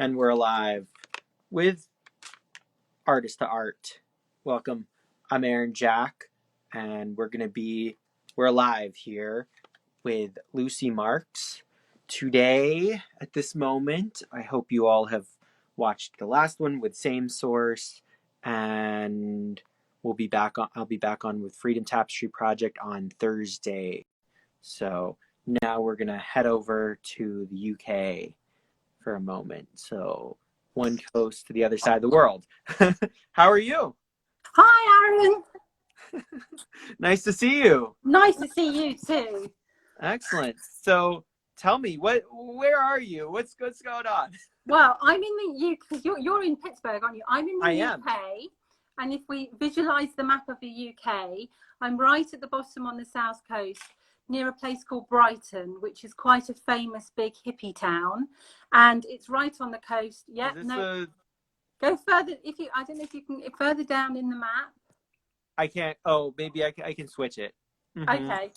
And we're live with Artist to Art. Welcome. I'm Aaron Jack, and we're live here with Lucy Marks. Today, at this moment, I hope you all have watched the last one with Same Source, and I'll be back on with Freedom Tapestry Project on Thursday. So now we're gonna head over to the UK for a moment. So one coast to the other side of the world. How are you? Hi, Aaron. Nice to see you. Nice to see you too. Excellent. So tell me, where are you? What's going on? Well, I'm in the UK because you're in Pittsburgh, aren't you? I'm in the UK, am. and if we visualize the map of the UK, I'm right at the bottom on the south coast, near a place called Brighton, which is quite a famous big hippie town, and it's right on the coast. Yeah, go further. I don't know if you can further down in the map. I can't. Oh, maybe I can switch it. Mm-hmm. Okay.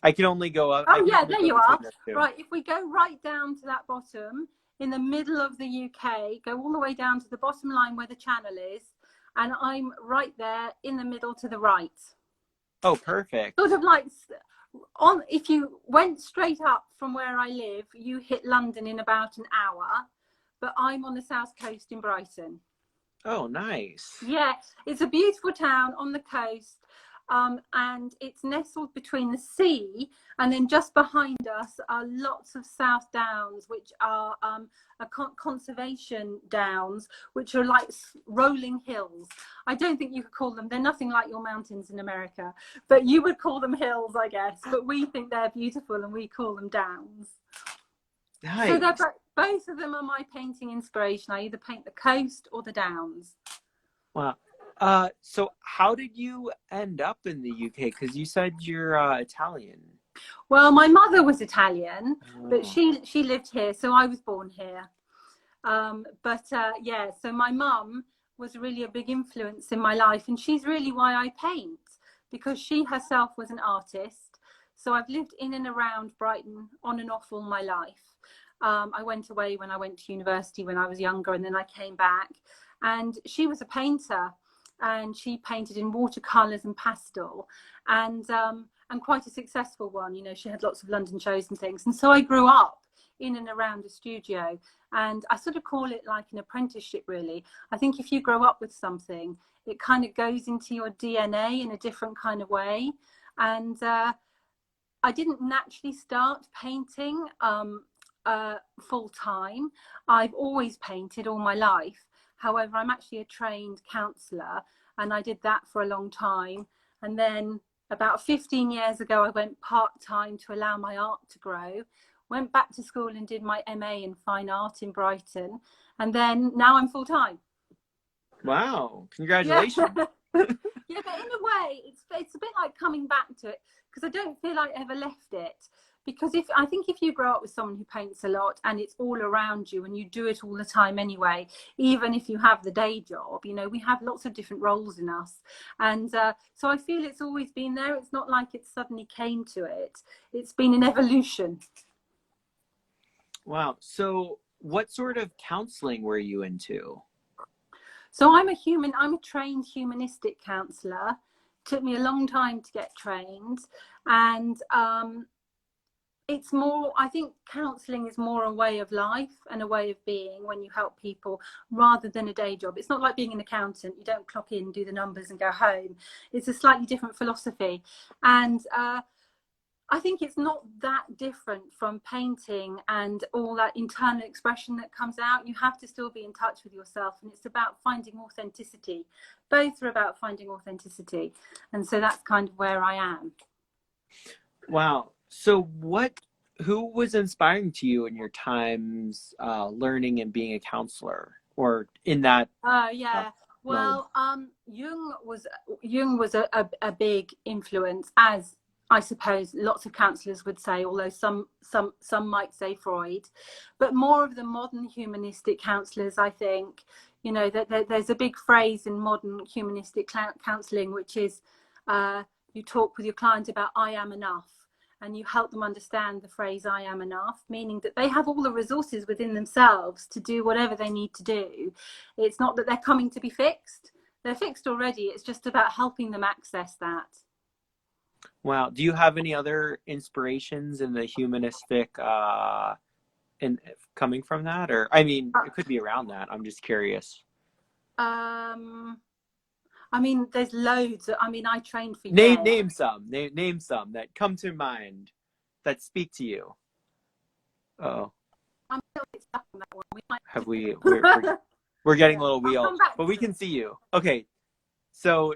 I can only go up. Oh yeah, there you are. Right, if we go right down to that bottom, in the middle of the UK, go all the way down to the bottom line where the channel is, and I'm right there in the middle to the right. Oh, perfect. Sort of like if you went straight up from where I live, you hit London in about an hour, but I'm on the south coast in Brighton. Oh, nice. Yeah, it's a beautiful town on the coast. And it's nestled between the sea, and then just behind us are lots of South Downs, which are conservation downs, which are like rolling hills. I don't think you could call them, they're nothing like your mountains in America, but you would call them hills, I guess. But we think they're beautiful and we call them downs. Nice. So both of them are my painting inspiration. I either paint the coast or the downs. Wow. So how did you end up in the UK? Because you said you're Italian. Well, my mother was Italian, but she lived here, so I was born here. Yeah, so my mum was really a big influence in my life, and she's really why I paint, because she herself was an artist. So I've lived in and around Brighton on and off all my life. I went away when I went to university when I was younger, and then I came back, and she was a painter. And she painted in watercolors and pastel, and quite a successful one. You know, she had lots of London shows and things. And so I grew up in and around a studio, and I sort of call it like an apprenticeship, really. I think if you grow up with something, it kind of goes into your DNA in a different kind of way. And I didn't naturally start painting full time. I've always painted all my life. However, I'm actually a trained counsellor, and I did that for a long time. And then about 15 years ago, I went part-time to allow my art to grow. Went back to school and did my MA in Fine Art in Brighton. And then now I'm full-time. Wow, congratulations. Yeah, but in a way, it's a bit like coming back to it, because I don't feel I ever left it. Because I think if you grow up with someone who paints a lot and it's all around you and you do it all the time anyway, even if you have the day job, you know, we have lots of different roles in us. And so I feel it's always been there. It's not like it suddenly came to it. It's been an evolution. Wow. So what sort of counseling were you into? So I'm a trained humanistic counsellor. Took me a long time to get trained. And it's more, I think counselling is more a way of life and a way of being when you help people, rather than a day job. It's not like being an accountant. You don't clock in, do the numbers and go home. It's a slightly different philosophy. And I think it's not that different from painting and all that internal expression that comes out. You have to still be in touch with yourself, and it's about finding authenticity. Both are about finding authenticity. And so that's kind of where I am. Wow. So who was inspiring to you in your times learning and being a counselor, or in that? Well, Jung was a big influence, as I suppose lots of counsellors would say, although some might say Freud, but more of the modern humanistic counsellors, I think, you know, that there's a big phrase in modern humanistic counselling, which is you talk with your client about I am enough. and you help them understand the phrase "I am enough," meaning that they have all the resources within themselves to do whatever they need to do. It's not that they're coming to be fixed. They're fixed already. It's just about helping them access that. Wow. Do you have any other inspirations in the humanistic in coming from that? Or I mean, it could be around that. I'm just curious. I mean, there's loads. I mean, I trained for Name years. name some that come to mind that speak to you. Oh, I'm still a bit stuck on that one. We might have we? We're getting Yeah. a little I'll wheel, come back but to we it. can see you. Okay, so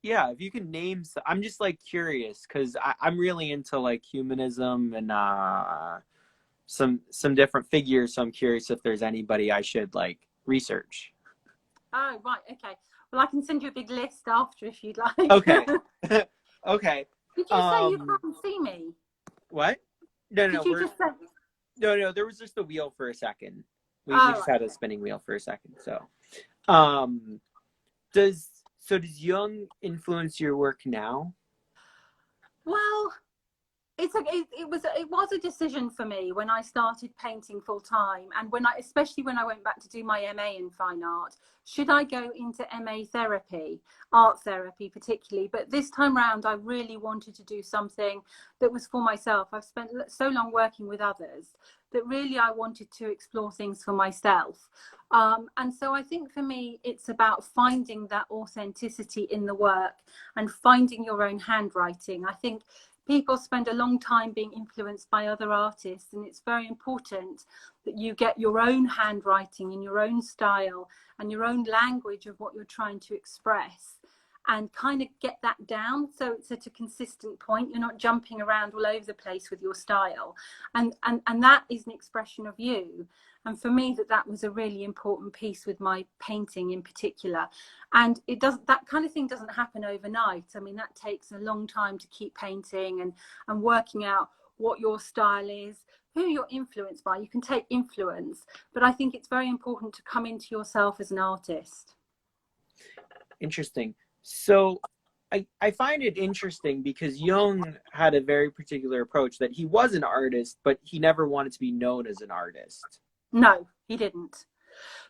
yeah, if you can name some, I'm just like curious because I'm really into like humanism and some different figures. So I'm curious if there's anybody I should like research. Oh, right. Okay. Well, I can send you a big list after if you'd like. Okay. Okay. Did you say you can't see me? What? No, Did you just say? no. There was just a wheel for a second. We Oh, just right. had a spinning wheel for a second. So, um, does Jung influence your work now? Well, it was a decision for me when I started painting full time, and especially when I went back to do my MA in fine art. Should I go into MA therapy, art therapy particularly? But this time round, I really wanted to do something that was for myself. I've spent so long working with others that really I wanted to explore things for myself. And so I think for me, it's about finding that authenticity in the work and finding your own handwriting. I think people spend a long time being influenced by other artists, and it's very important that you get your own handwriting and your own style and your own language of what you're trying to express, and kind of get that down so it's at a consistent point. You're not jumping around all over the place with your style, and that is an expression of you. And for me, that was a really important piece with my painting in particular. And that kind of thing doesn't happen overnight. I mean, that takes a long time to keep painting and working out what your style is, who you're influenced by. You can take influence, but I think it's very important to come into yourself as an artist. Interesting. So I find it interesting because Jung had a very particular approach that he was an artist, but he never wanted to be known as an artist. No, he didn't.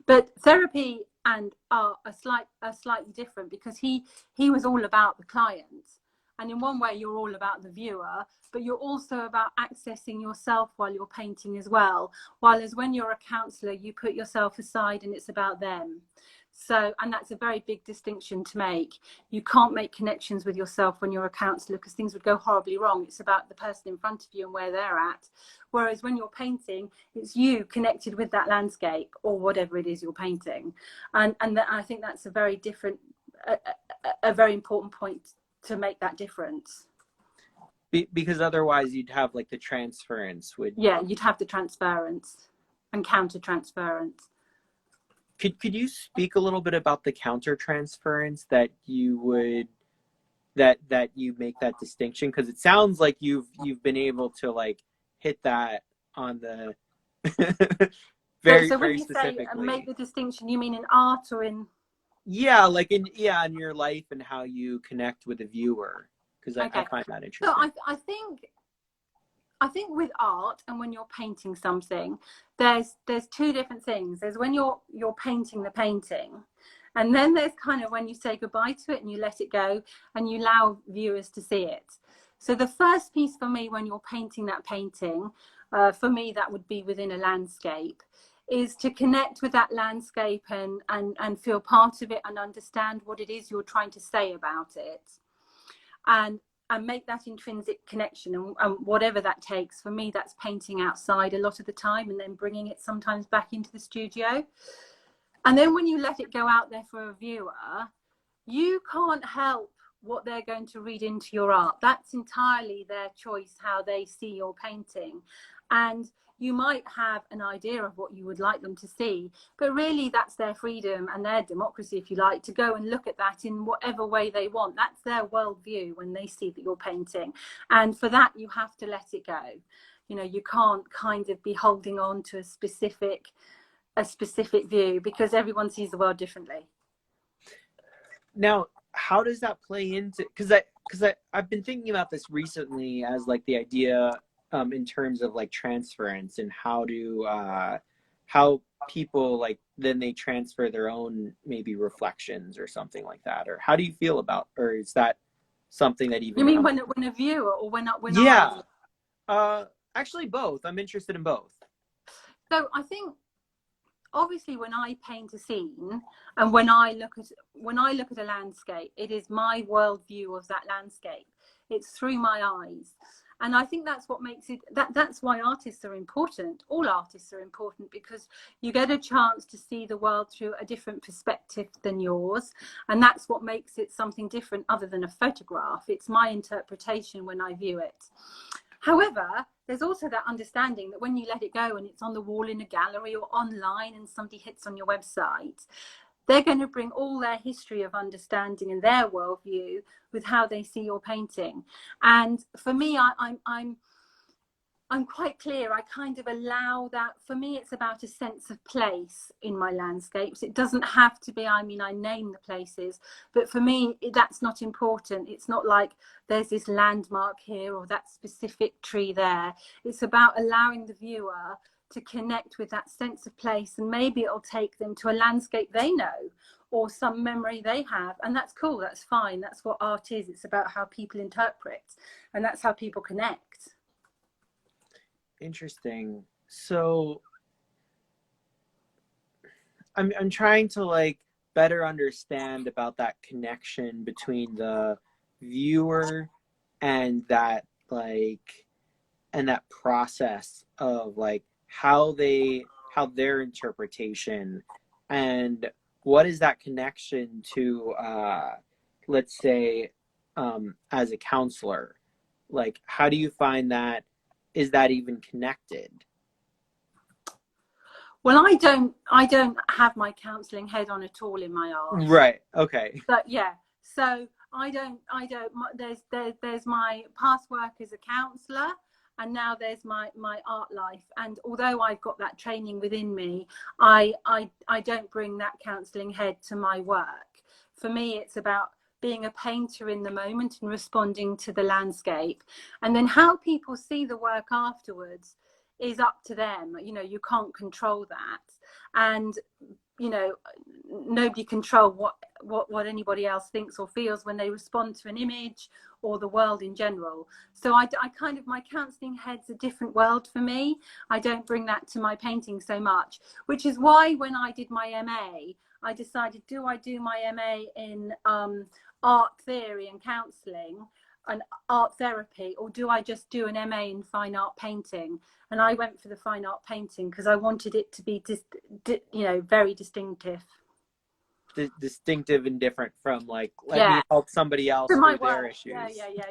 But therapy and art are slightly different, because he was all about the client. And in one way, you're all about the viewer, but you're also about accessing yourself while you're painting as well. While as when you're a counsellor, you put yourself aside and it's about them. So, and that's a very big distinction to make. You can't make connections with yourself when you're a counsellor, because things would go horribly wrong. It's about the person in front of you and where they're at. Whereas when you're painting, it's you connected with that landscape or whatever it is you're painting. And I think that's a very different, a very important point to make that difference. Because otherwise you'd have like the transference would. Yeah, you'd have the transference and counter transference. Could you speak a little bit about the counter transference that you would that you make that distinction? Because it sounds like you've been able to like hit that on the very so when very you specifically. say make the distinction, you mean in art or in? Yeah, like in your life and how you connect with the viewer, because I find that interesting. So I think with art, and when you're painting something, there's two different things. There's when you're painting the painting, and then there's kind of when you say goodbye to it and you let it go and you allow viewers to see it. So the first piece for me when you're painting that painting, for me that would be within a landscape, is to connect with that landscape and feel part of it and understand what it is you're trying to say about it. And make that intrinsic connection, and whatever that takes. For me, that's painting outside a lot of the time and then bringing it sometimes back into the studio. And then when you let it go out there for a viewer, you can't help what they're going to read into your art. That's entirely their choice, how they see your painting. And you might have an idea of what you would like them to see, but really that's their freedom and their democracy, if you like, to go and look at that in whatever way they want. That's their worldview when they see that you're painting. And for that, you have to let it go. You know, you can't kind of be holding on to a specific view, because everyone sees the world differently. Now, how does that play into, I've been thinking about this recently as like the idea in terms of like transference and how people like then they transfer their own maybe reflections or something like that, or how do you feel about, or is that something that You even mean comes? when a viewer, or when I Yeah, view? actually both. I'm interested in both. So I think obviously when I paint a scene and when I look at a landscape, it is my worldview of that landscape. It's through my eyes. And I think that's what makes it, that's why artists are important. All artists are important because you get a chance to see the world through a different perspective than yours. And that's what makes it something different other than a photograph. It's my interpretation when I view it. However, there's also that understanding that when you let it go and it's on the wall in a gallery or online and somebody hits on your website, they're going to bring all their history of understanding and their worldview with how they see your painting. And for me, I'm quite clear. I kind of allow that. For me, it's about a sense of place in my landscapes. It doesn't have to be, I mean, I name the places, but for me, that's not important. It's not like there's this landmark here or that specific tree there. It's about allowing the viewer to connect with that sense of place, and maybe it'll take them to a landscape they know or some memory they have. And that's cool. That's fine. That's what art is. It's about how people interpret, and that's how people connect. Interesting. So I'm trying to like better understand about that connection between the viewer and that like and that process of like how their interpretation, and what is that connection to let's say as a counselor, like how do you find that, is that even connected? Well, I don't have my counselling head on at all in my art. Right. Okay. But yeah, so I don't. There's my past work as a counsellor, and now there's my art life. And although I've got that training within me, I don't bring that counselling head to my work. For me, it's about being a painter in the moment and responding to the landscape, and then how people see the work afterwards is up to them. You know, you can't control that, and you know, nobody control what anybody else thinks or feels when they respond to an image or the world in general. So I kind of, my counselling head's a different world for me. I don't bring that to my painting so much, which is why when I did my MA, I decided, do I do my MA in art theory and counselling and art therapy, or do I just do an MA in fine art painting? And I went for the fine art painting because I wanted it to be very distinctive. Distinctive and different from like, let Yeah, me help somebody to else my through their work. Yeah, issues, yeah, yeah,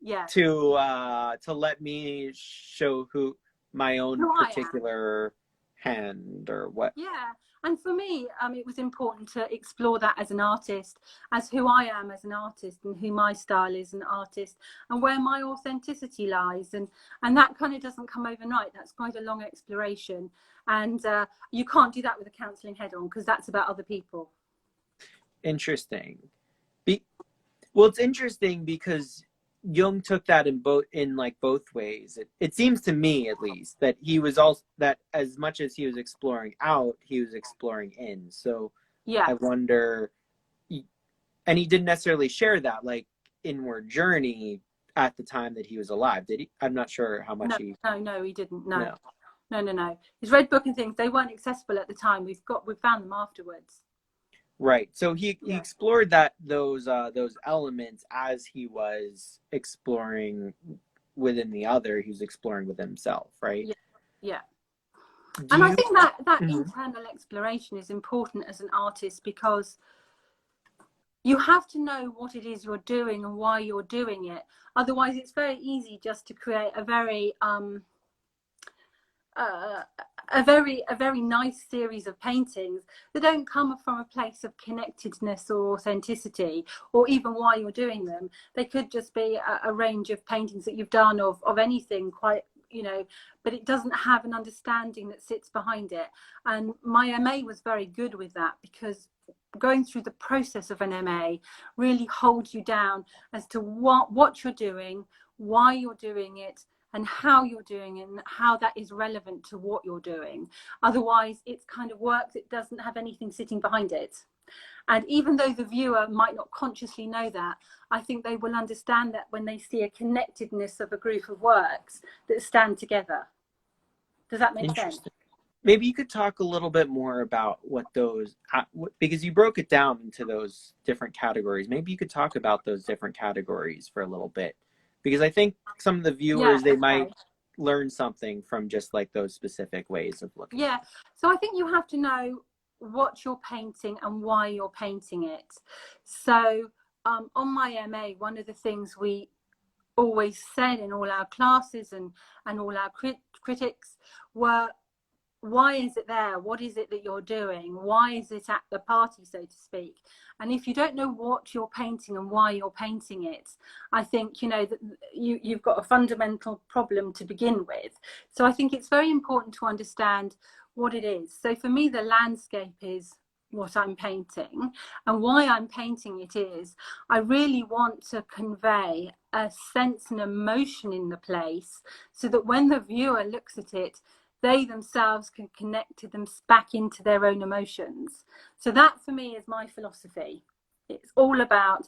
yeah, yeah. to let me show who my own Who I am. particular hand or what. Yeah, and for me, it was important to explore that as an artist, as who I am as an artist, and who my style is as an artist, and where my authenticity lies, and that kind of doesn't come overnight. That's quite a long exploration, and you can't do that with a counselling head on because that's about other people. Interesting. Well, it's interesting because Jung took that in like both ways. It seems to me, at least, that he was also, that as much as he was exploring out, he was exploring in. So Yeah. I wonder, and he didn't necessarily share that like inward journey at the time that he was alive, did he? I'm not sure how much he. No, he didn't. No. His Red Book and things, they weren't accessible at the time. We've found them afterwards. Right. So he explored those elements as he was exploring within the other. He was exploring with himself, right? Yeah. And I think that internal exploration is important as an artist, because you have to know what it is you're doing and why you're doing it. Otherwise, it's very easy just to create a very nice series of paintings that don't come from a place of connectedness or authenticity, or even why you're doing them. They could just be a range of paintings that you've done of anything, quite, but it doesn't have an understanding that sits behind it. And my MA was very good with that, because going through the process of an MA really holds you down as to what you're doing, why you're doing it, and how you're doing it, and how that is relevant to what you're doing. Otherwise, it's kind of work that doesn't have anything sitting behind it. And even though the viewer might not consciously know that, I think they will understand that when they see a connectedness of a group of works that stand together. Does that make sense? Maybe you could talk a little bit more about what those, because you broke it down into those different categories. Maybe you could talk about those different categories for a little bit, because I think some of the viewers, they might learn something from just like those specific ways of looking. Yeah. So I think you have to know what you're painting and why you're painting it. So on my MA, one of the things we always said in all our classes and all our critics were, why is it there? What is it that you're doing? Why is it at the party, so to speak? And if you don't know what you're painting and why you're painting it, I think, you know, that you've got a fundamental problem to begin with. So I think it's very important to understand what it is. So for me, the landscape is what I'm painting, and why I'm painting it is I really want to convey a sense and emotion in the place, so that when the viewer looks at it, they themselves can connect to them back into their own emotions. So that for me is my philosophy. It's all about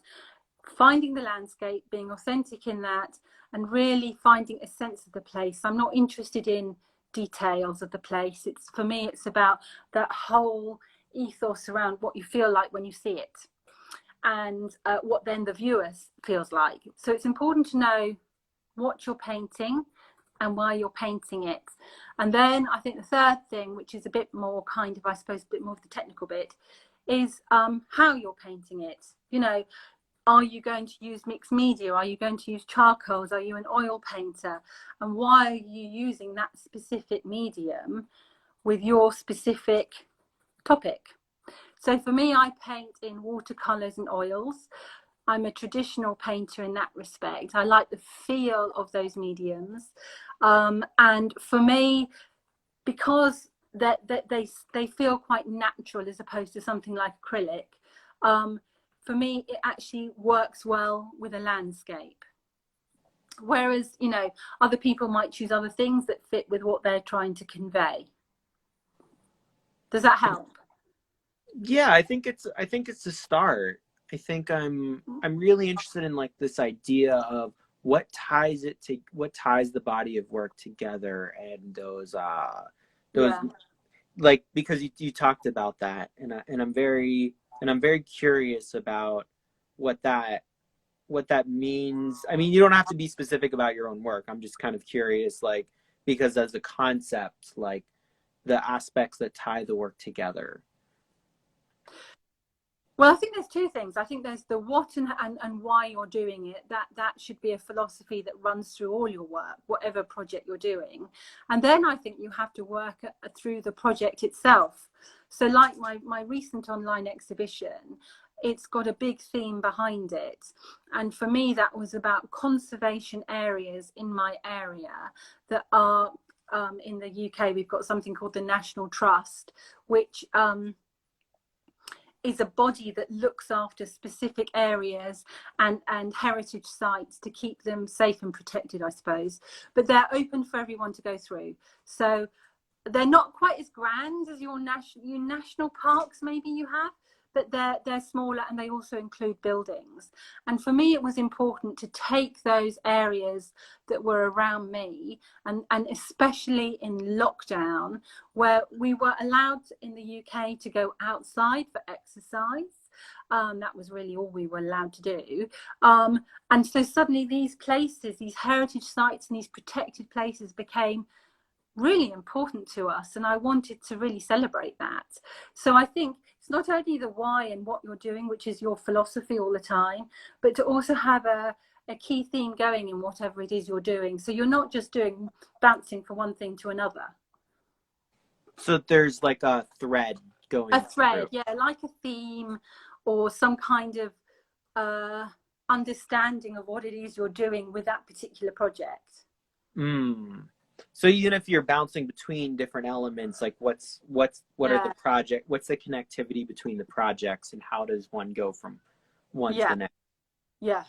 finding the landscape, being authentic in that, and really finding a sense of the place. I'm not interested in details of the place. It's, for me, it's about that whole ethos around what you feel like when you see it, and what then the viewer feels like. So it's important to know what you're painting and why you're painting it. And then I think the third thing, which is a bit more kind of, I suppose, a bit more of the technical bit, is how you're painting it. You know, are you going to use mixed media? Are you going to use charcoals? Are you an oil painter? And why are you using that specific medium with your specific topic? So for me, I paint in watercolors and oils. I'm a traditional painter in that respect. I like the feel of those mediums. And for me, because they feel quite natural as opposed to something like acrylic, for me, it actually works well with a landscape. Whereas, you know, other people might choose other things that fit with what they're trying to convey. Does that help? Yeah, I think it's a start. I think I'm really interested in like this idea of what ties the body of work together, and those like, because you talked about that, and I'm very curious about what that means. I mean, you don't have to be specific about your own work. I'm just kind of curious, like, because as a concept, like the aspects that tie the work together. Well, I think there's two things. I think there's the what and why you're doing it. That should be a philosophy that runs through all your work, whatever project you're doing. And then I think you have to work through the project itself. So like my recent online exhibition, it's got a big theme behind it. And for me, that was about conservation areas in my area that are, in the UK, we've got something called the National Trust, which is a body that looks after specific areas and heritage sites to keep them safe and protected, I suppose. But they're open for everyone to go through. So they're not quite as grand as your national parks maybe you have, but they're smaller, and they also include buildings. And for me, it was important to take those areas that were around me, and especially in lockdown, where we were allowed in the UK to go outside for exercise. That was really all we were allowed to do. And so suddenly these places, these heritage sites and these protected places became really important to us, and I wanted to really celebrate that. So I think it's not only the why and what you're doing, which is your philosophy all the time, but to also have a key theme going in whatever it is you're doing, so you're not just bouncing from one thing to another. So there's like a thread going through. Yeah, like a theme or some kind of understanding of what it is you're doing with that particular project. So even if you're bouncing between different elements, like what are the Yeah, what's the connectivity between the projects, and how does one go from one to yeah, the next? yeah.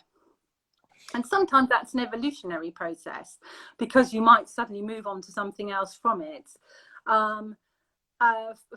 And sometimes that's an evolutionary process because you might suddenly move on to something else from it. Um,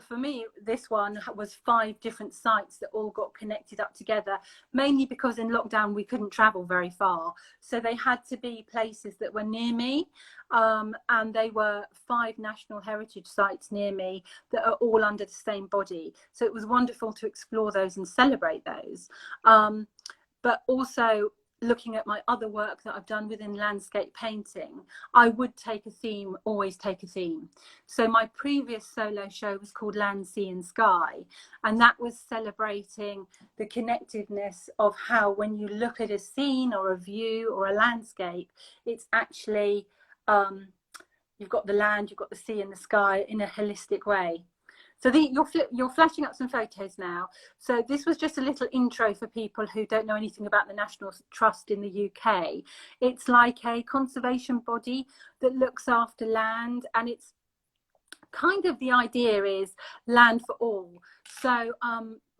for me, this one was 5 different sites that all got connected up together, mainly because in lockdown we couldn't travel very far. So they had to be places that were near me. And they were 5 national heritage sites near me that are all under the same body. So it was wonderful to explore those and celebrate those. But also looking at my other work that I've done within landscape painting, I would take a theme, always take a theme. So my previous solo show was called Land, Sea and Sky, and that was celebrating the connectedness of how when you look at a scene or a view or a landscape, it's actually, you've got the land, you've got the sea and the sky in a holistic way. So you're flashing up some photos now. So this was just a little intro for people who don't know anything about the National Trust in the UK. It's like a conservation body that looks after land, and it's kind of, the idea is land for all. So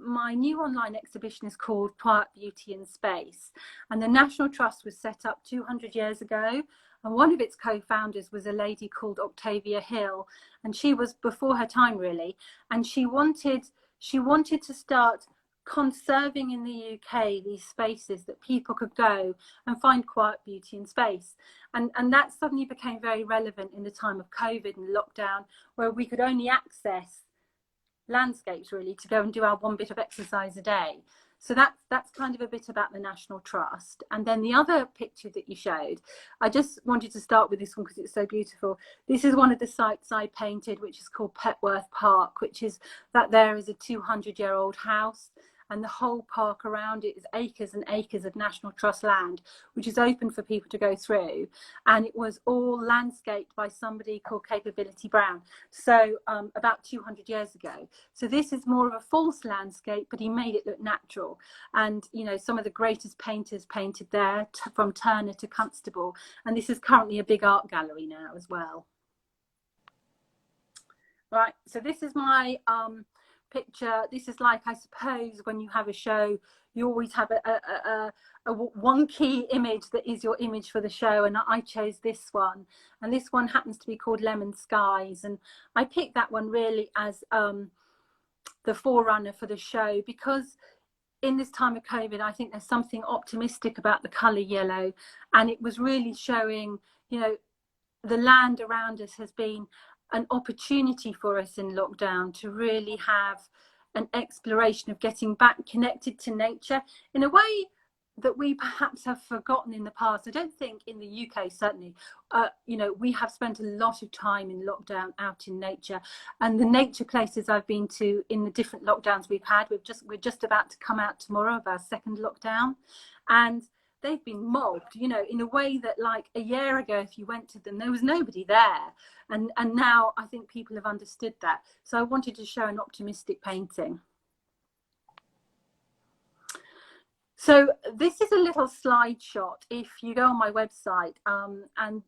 my new online exhibition is called Quiet Beauty in Space, and the National Trust was set up 200 years ago, and one of its co-founders was a lady called Octavia Hill, and she was before her time really, and she wanted to start conserving in the UK these spaces that people could go and find quiet beauty in space. And that suddenly became very relevant in the time of COVID and lockdown, where we could only access landscapes really to go and do our 1 bit of exercise a day. So that's kind of a bit about the National Trust. And then the other picture that you showed, I just wanted to start with this one because it's so beautiful. This is one of the sites I painted, which is called Petworth Park, which is that there is a 200-year-old house, and the whole park around it is acres and acres of National Trust land, which is open for people to go through. And it was all landscaped by somebody called Capability Brown, so about 200 years ago. So this is more of a false landscape, but he made it look natural. And you know, some of the greatest painters painted there, from Turner to Constable, and this is currently a big art gallery now as well. Right, so this is my picture. This is like, I suppose, when you have a show, you always have a one key image that is your image for the show, and I chose this one, and this one happens to be called Lemon Skies, and I picked that one really as the forerunner for the show, because in this time of COVID, I think there's something optimistic about the colour yellow, and it was really showing, you know, the land around us has been an opportunity for us in lockdown to really have an exploration of getting back connected to nature in a way that we perhaps have forgotten in the past. I don't think in the UK, certainly, you know, we have spent a lot of time in lockdown out in nature, and the nature places I've been to in the different lockdowns we've had, we're just about to come out tomorrow of our second lockdown, and they've been mobbed, you know, in a way that, like, a year ago, if you went to them, there was nobody there. And now I think people have understood that. So I wanted to show an optimistic painting. So this is a little slide shot. If you go on my website, and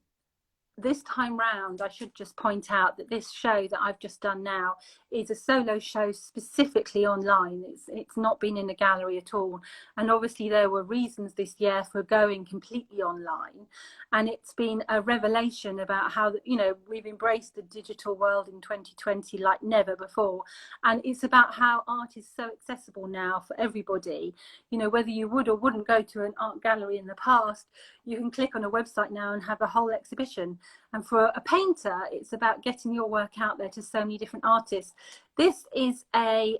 this time round, I should just point out that this show that I've just done now is a solo show specifically online. It's not been in a gallery at all. And obviously there were reasons this year for going completely online. And it's been a revelation about how, you know, we've embraced the digital world in 2020 like never before. And it's about how art is so accessible now for everybody. You know, whether you would or wouldn't go to an art gallery in the past, you can click on a website now and have a whole exhibition. And for a painter, it's about getting your work out there to so many different artists. This is a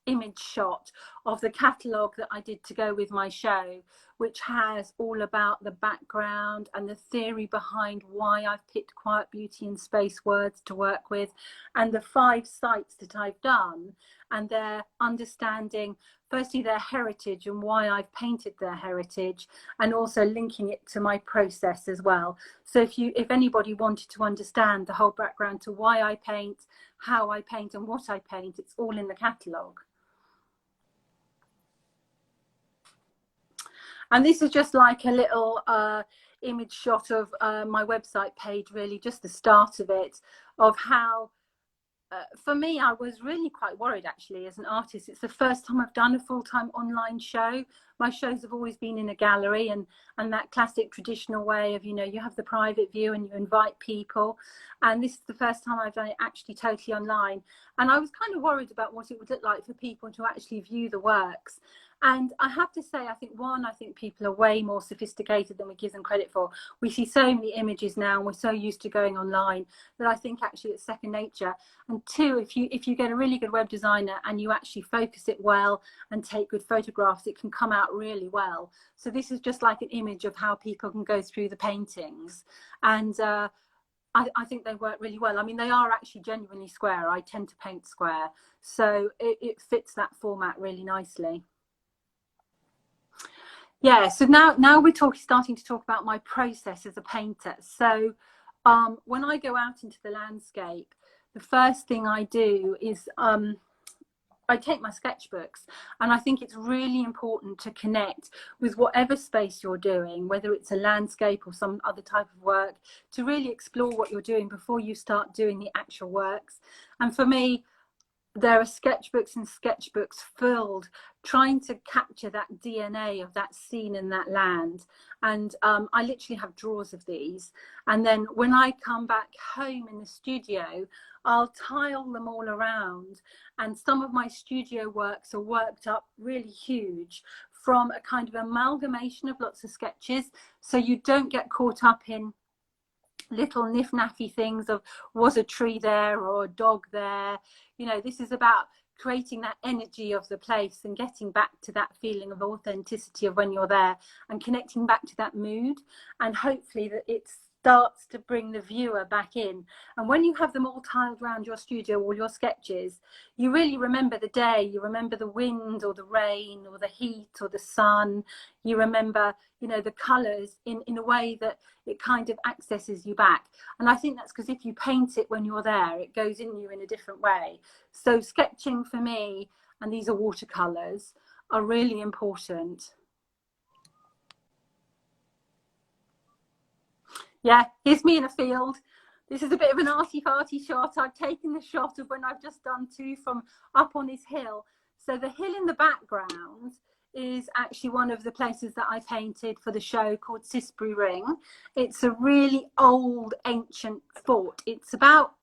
image shot of the catalogue that I did to go with my show, which has all about the background and the theory behind why I've picked quiet beauty in space words to work with, and the 5 sites that I've done, and their understanding, firstly their heritage and why I've painted their heritage, and also linking it to my process as well. So if anybody wanted to understand the whole background to why I paint, how I paint and what I paint, it's all in the catalogue. And this is just like a little image shot of my website page, really just the start of it, of how for me, I was really quite worried actually as an artist. It's the first time I've done a full-time online show. My shows have always been in a gallery, and that classic traditional way of, you know, you have the private view and you invite people. And this is the first time I've done it actually totally online. And I was kind of worried about what it would look like for people to actually view the works. And I have to say, I think people are way more sophisticated than we give them credit for. We see so many images now, and we're so used to going online that I think actually it's second nature. And two, if you get a really good web designer and you actually focus it well and take good photographs, it can come out really well. So this is just like an image of how people can go through the paintings. And I think they work really well. I mean, they are actually genuinely square. I tend to paint square. So it fits that format really nicely. Yeah, so now we're starting to talk about my process as a painter. So when I go out into the landscape, the first thing I do is I take my sketchbooks, and I think it's really important to connect with whatever space you're doing, whether it's a landscape or some other type of work, to really explore what you're doing before you start doing the actual works. And for me, there are sketchbooks and sketchbooks filled trying to capture that DNA of that scene and that land. And I literally have drawers of these. And then when I come back home in the studio, I'll tile them all around. And some of my studio works are worked up really huge from a kind of amalgamation of lots of sketches. So you don't get caught up in little niff-naffy things of, was a tree there or a dog there? You know, this is about creating that energy of the place and getting back to that feeling of authenticity of when you're there, and connecting back to that mood, and hopefully that it starts to bring the viewer back in. And when you have them all tiled around your studio, all your sketches, you really remember the day, you remember the wind or the rain or the heat or the sun, you remember, you know, the colors in a way that it kind of accesses you back. And I think that's because if you paint it when you're there, it goes in you in a different way. So sketching for me, and these are watercolors, are really important. Yeah, here's me in a field. This is a bit of an arty-farty shot. I've taken the shot of when I've just done two from up on this hill. So the hill in the background is actually one of the places that I painted for the show called Cissbury Ring. It's a really old, ancient fort. It's about,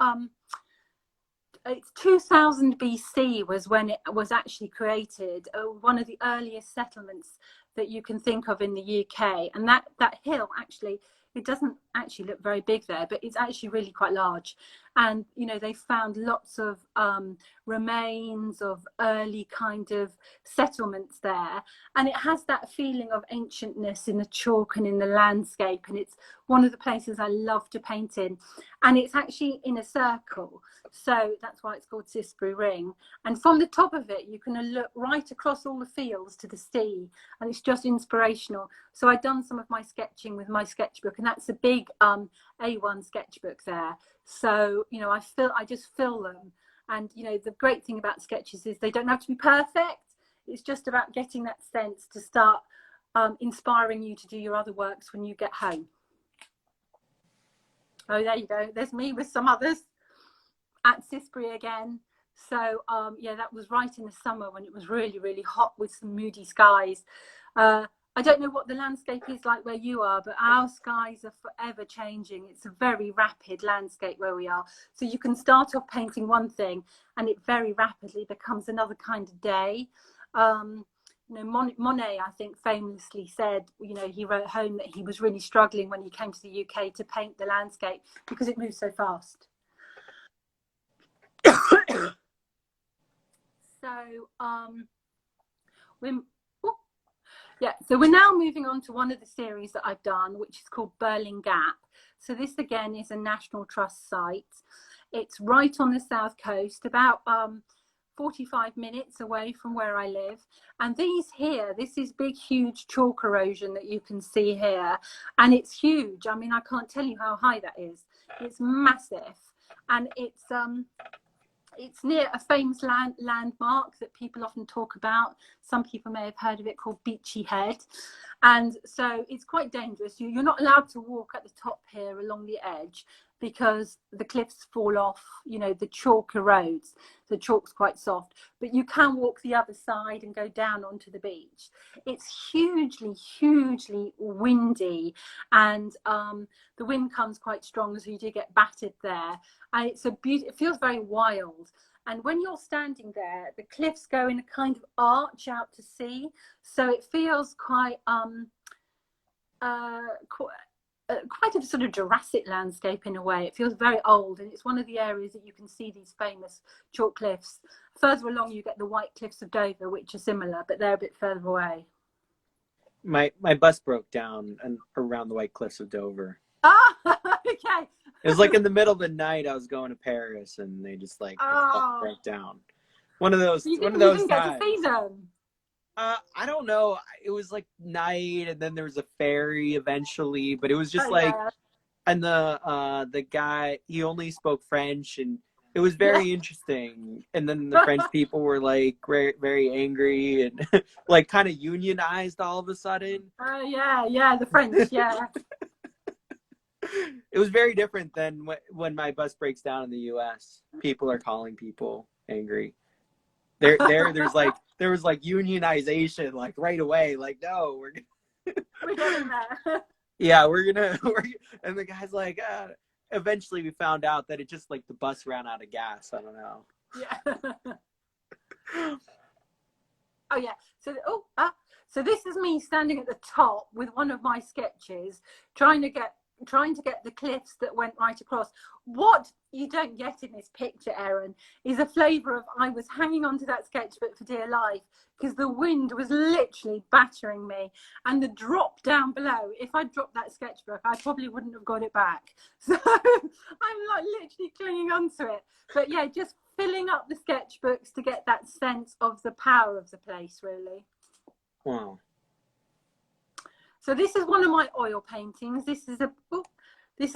it's 2000 BC was when it was actually created, one of the earliest settlements that you can think of in the UK. And that hill actually, it doesn't actually look very big there, but it's actually really quite large. And, you know, they found lots of remains of early kind of settlements there. And it has that feeling of ancientness in the chalk and in the landscape. And it's one of the places I love to paint in. And it's actually in a circle. So that's why it's called Cissbury Ring. And from the top of it, you can look right across all the fields to the sea. And it's just inspirational. So I've done some of my sketching with my sketchbook, and that's a big A1 sketchbook there. So, you know, I just fill them. And, you know, the great thing about sketches is they don't have to be perfect. It's just about getting that sense to start inspiring you to do your other works when you get home. Oh, there you go. There's me with some others at Cissbury again. So, yeah, that was right in the summer when it was really, really hot with some moody skies. I don't know what the landscape is like where you are, but our skies are forever changing. It's a very rapid landscape where we are. So you can start off painting one thing and it very rapidly becomes another kind of day. You know, Monet, I think, famously said, you know, he wrote home that he was really struggling when he came to the UK to paint the landscape because it moves so fast. So, so we're now moving on to one of the series that I've done, which is called Birling Gap. So this again is a National Trust site. It's right on the south coast, about 45 minutes away from where I live. And these here, this is big, huge chalk erosion that you can see here. And it's huge. I mean, I can't tell you how high that is. It's massive. And it's It's near a famous landmark that people often talk about. Some people may have heard of it, called Beachy Head. And so it's quite dangerous. You're not allowed to walk at the top here along the edge because the cliffs fall off, you know, the chalk erodes. The chalk's quite soft, but you can walk the other side and go down onto the beach. It's hugely, hugely windy, and the wind comes quite strong, so you do get battered there. And it's it feels very wild. And when you're standing there, the cliffs go in a kind of arch out to sea, so it feels quite quite a sort of Jurassic landscape in a way. It feels very old, and it's one of the areas that you can see these famous chalk cliffs. Further along, you get the White Cliffs of Dover, which are similar, but they're a bit further away. My bus broke down around the White Cliffs of Dover. Ah, okay. It was like in the middle of the night. I was going to Paris, and they just like broke down. One of those. You didn't times. get to see them. I don't know. It was like night, and then there was a ferry eventually, but it was just and the guy, he only spoke French, and it was very interesting. And then the French people were like very, very angry and like kind of unionized all of a sudden. Yeah, the French, yeah. It was very different than when my bus breaks down in the US. People are calling people angry. There was like unionization like right away. Like, no, we're getting there. Yeah, and the guy's like, eventually we found out that it just like the bus ran out of gas. I don't know. Yeah. Oh yeah. So this is me standing at the top with one of my sketches, trying to get the cliffs that went right across. What you don't get in this picture, Erin, is a flavour of I was hanging onto that sketchbook for dear life because the wind was literally battering me, and the drop down below, if I dropped that sketchbook, I probably wouldn't have got it back. So I'm like literally clinging onto it. But yeah, just filling up the sketchbooks to get that sense of the power of the place, really. Wow. So this is one of my oil paintings. This is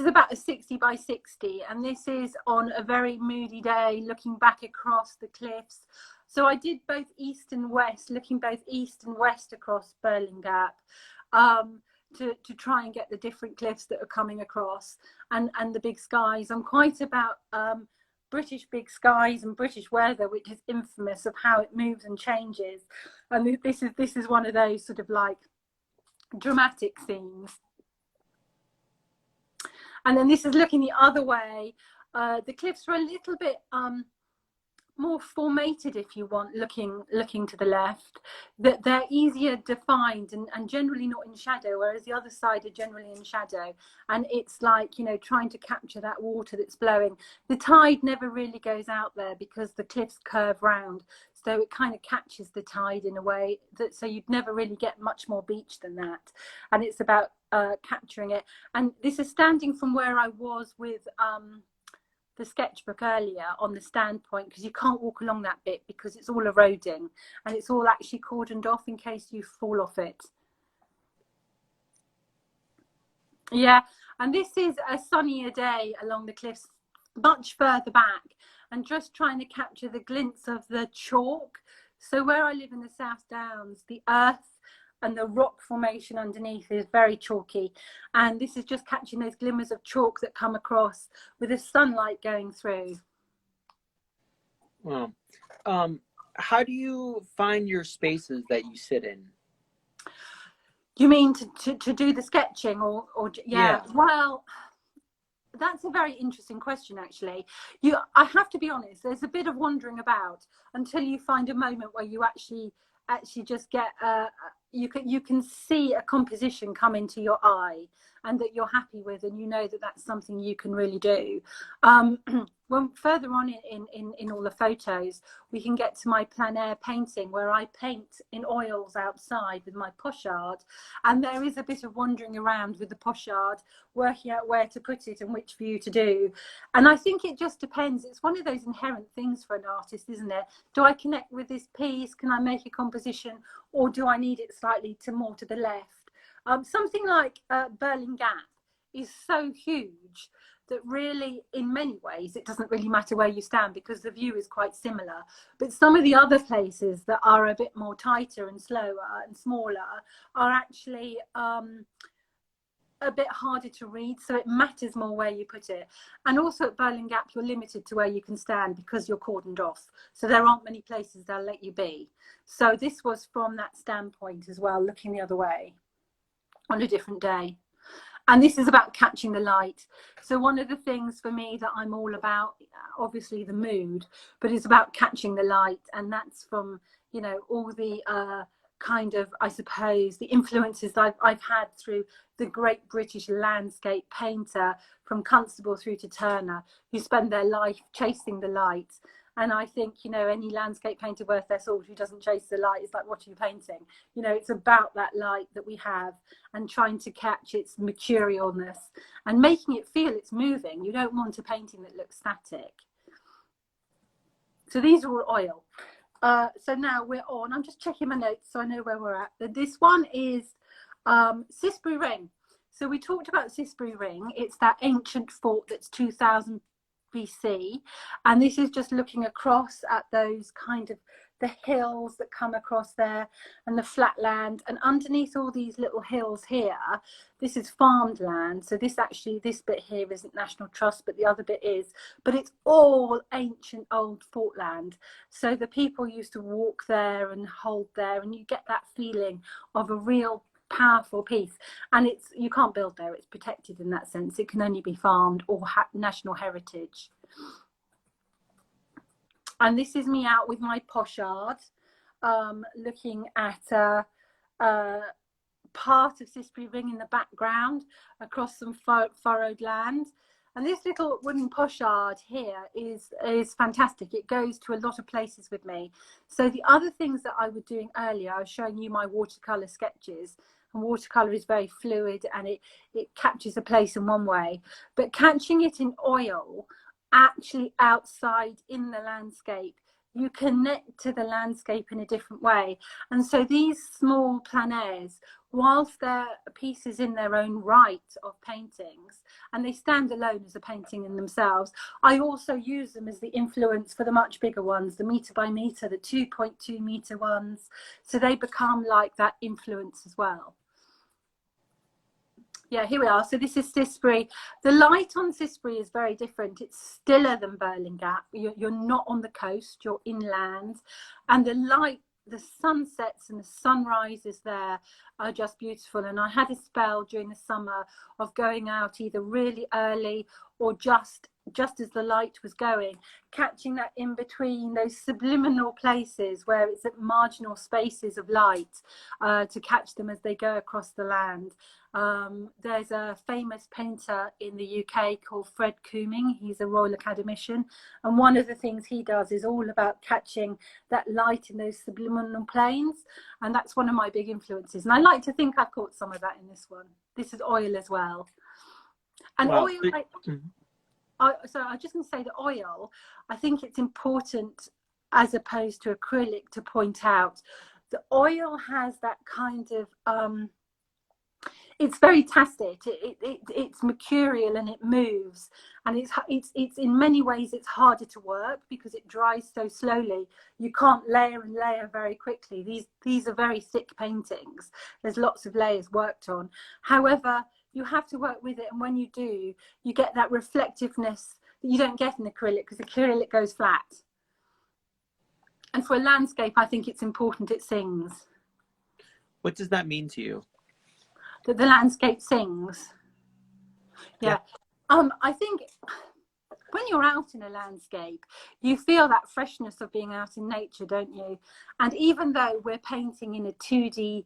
about a 60 by 60, and this is on a very moody day looking back across the cliffs. So I did both east and west, looking both east and west across Berlin Gap, to try and get the different cliffs that are coming across, and the big skies. I'm quite about British big skies and British weather, which is infamous of how it moves and changes. And this is one of those sort of like dramatic scenes. And then this is looking the other way. The cliffs are a little bit more formated, if you want, looking to the left. That they're easier defined and generally not in shadow, whereas the other side are generally in shadow. And it's like, you know, trying to capture that water that's blowing. The tide never really goes out there because the cliffs curve round, so it kind of catches the tide in a way that, so you'd never really get much more beach than that. And it's about capturing it. And this is standing from where I was with the sketchbook earlier on the standpoint, because you can't walk along that bit because it's all eroding and it's all actually cordoned off in case you fall off it. Yeah, and this is a sunnier day along the cliffs much further back, and just trying to capture the glints of the chalk. So where I live in the South Downs, the earth and the rock formation underneath is very chalky, and this is just catching those glimmers of chalk that come across with the sunlight going through. Wow. How do you find your spaces that you sit in? You mean to do the sketching or yeah. Well, that's a very interesting question, actually. I have to be honest, there's a bit of wandering about until you find a moment where you actually just get you can see a composition come into your eye and that you're happy with, and you know that that's something you can really do. When further on in all the photos, we can get to my plein air painting where I paint in oils outside with my pochade, and there is a bit of wandering around with the pochade, working out where to put it and which view to do. And I think it just depends. It's one of those inherent things for an artist, isn't it? Do I connect with this piece? Can I make a composition, or do I need it slightly more to the left? Something like Berlin Gap is so huge that really, in many ways, it doesn't really matter where you stand because the view is quite similar. But some of the other places that are a bit more tighter and slower and smaller are actually a bit harder to read, so it matters more where you put it. And also at Berlin Gap, you're limited to where you can stand because you're cordoned off, so there aren't many places they'll let you be. So this was from that standpoint as well, looking the other way on a different day. And this is about catching the light. So one of the things for me that I'm all about, obviously the mood, but it's about catching the light. And that's from, you know, all the kind of, I suppose, the influences I've had through the great British landscape painter from Constable through to Turner, who spend their life chasing the light. And I think, you know, any landscape painter worth their salt who doesn't chase the light is like, what are you painting? You know, it's about that light that we have and trying to catch its mercurialness and making it feel it's moving. You don't want a painting that looks static. So these are all oil. So now we're on, I'm just checking my notes so I know where we're at. This one is Sisbury Ring. So we talked about Sisbury Ring. It's that ancient fort that's 2000 BC, and this is just looking across at those kind of the hills that come across there and the flat land, and underneath all these little hills here, this is farmed land. So this bit here isn't National Trust, but the other bit is, but it's all ancient old fort land. So the people used to walk there and hold there, and you get that feeling of a real powerful piece. And it's, you can't build there, it's protected in that sense. It can only be farmed or national heritage. And this is me out with my pochard, looking at part of Sisbury Ring in the background across some furrowed land. And this little wooden pochard here is fantastic. It goes to a lot of places with me. So the other things that I was doing earlier, I was showing you my watercolour sketches. And watercolour is very fluid and it captures a place in one way. But catching it in oil, actually outside in the landscape, you connect to the landscape in a different way. And so these small plein airs, whilst they're pieces in their own right of paintings, and they stand alone as a painting in themselves, I also use them as the influence for the much bigger ones, the metre by metre, the 2.2 metre ones. So they become like that influence as well. Yeah, here we are. So this is Sisbury. The light on Sisbury is very different. It's stiller than Berlin Gap. You're not on the coast, you're inland. And the light, the sunsets and the sunrises there are just beautiful. And I had a spell during the summer of going out either really early or just as the light was going, catching that in between those subliminal places where it's at marginal spaces of light, to catch them as they go across the land. There's a famous painter in the UK called Fred Cooming. He's a Royal Academician, and one of the things he does is all about catching that light in those subliminal planes, and that's one of my big influences. And I like to think I've caught some of that in this one. This is oil as well. And well, oil, so I was just going to say that oil, I think it's important as opposed to acrylic to point out the oil has that kind of it's very tacit, it's mercurial and it moves, and it's in many ways it's harder to work because it dries so slowly. You can't layer and layer very quickly. These are very thick paintings. There's lots of layers worked on. However, you have to work with it, and when you do, you get that reflectiveness that you don't get in acrylic because acrylic goes flat. And for a landscape, I think it's important it sings. What does that mean to you? That the landscape sings. Yeah. I think when you're out in a landscape, you feel that freshness of being out in nature, don't you? And even though we're painting in a 2D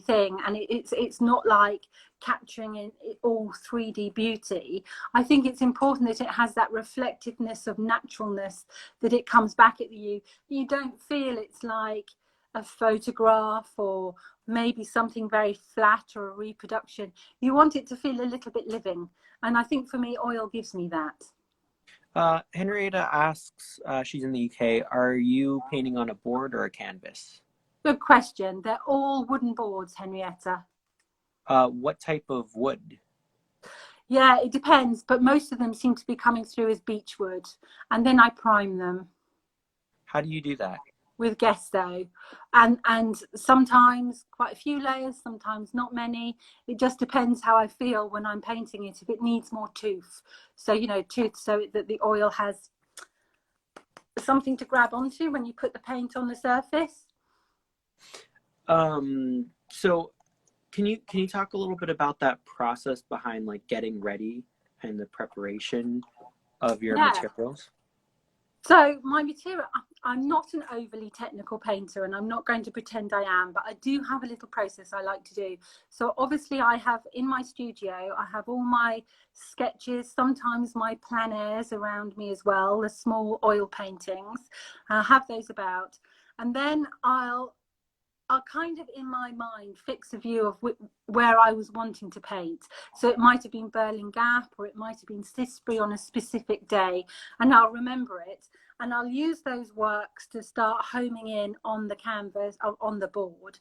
thing, and it's not like capturing in all 3D beauty, I think it's important that it has that reflectiveness of naturalness, that it comes back at you. You don't feel it's like a photograph or maybe something very flat or a reproduction. You want it to feel a little bit living, and I think for me oil gives me that. Henrietta asks, she's in the UK, are you painting on a board or a canvas? Good question. They're all wooden boards, Henrietta. What type of wood? Yeah, it depends, but most of them seem to be coming through as beechwood, and then I prime them How do you do that? with gesso, and sometimes quite a few layers, sometimes not many. It just depends how I feel when I'm painting it. If it needs more tooth, so tooth, so that the oil has something to grab onto when you put the paint on the surface. So can you talk a little bit about that process behind like getting ready and the preparation of your Yeah. materials? So my material, I'm not an overly technical painter, and I'm not going to pretend I am, but I do have a little process I like to do. So obviously I have in my studio, I have all my sketches, sometimes my plein airs around me as well, the small oil paintings. I have those about. And then I'll kind of in my mind fix a view of where I was wanting to paint. So it might have been Berlin Gap, or it might have been Sisbury on a specific day, and I'll remember it. And I'll use those works to start homing in on the canvas, on the board.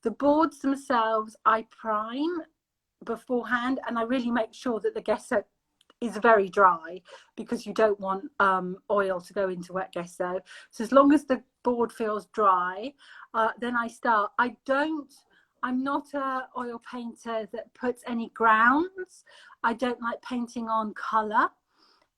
The boards themselves, I prime beforehand, and I really make sure that the gesso is very dry, because you don't want oil to go into wet gesso. So as long as the board feels dry, then I start. I'm not a oil painter that puts any grounds. I don't like painting on color.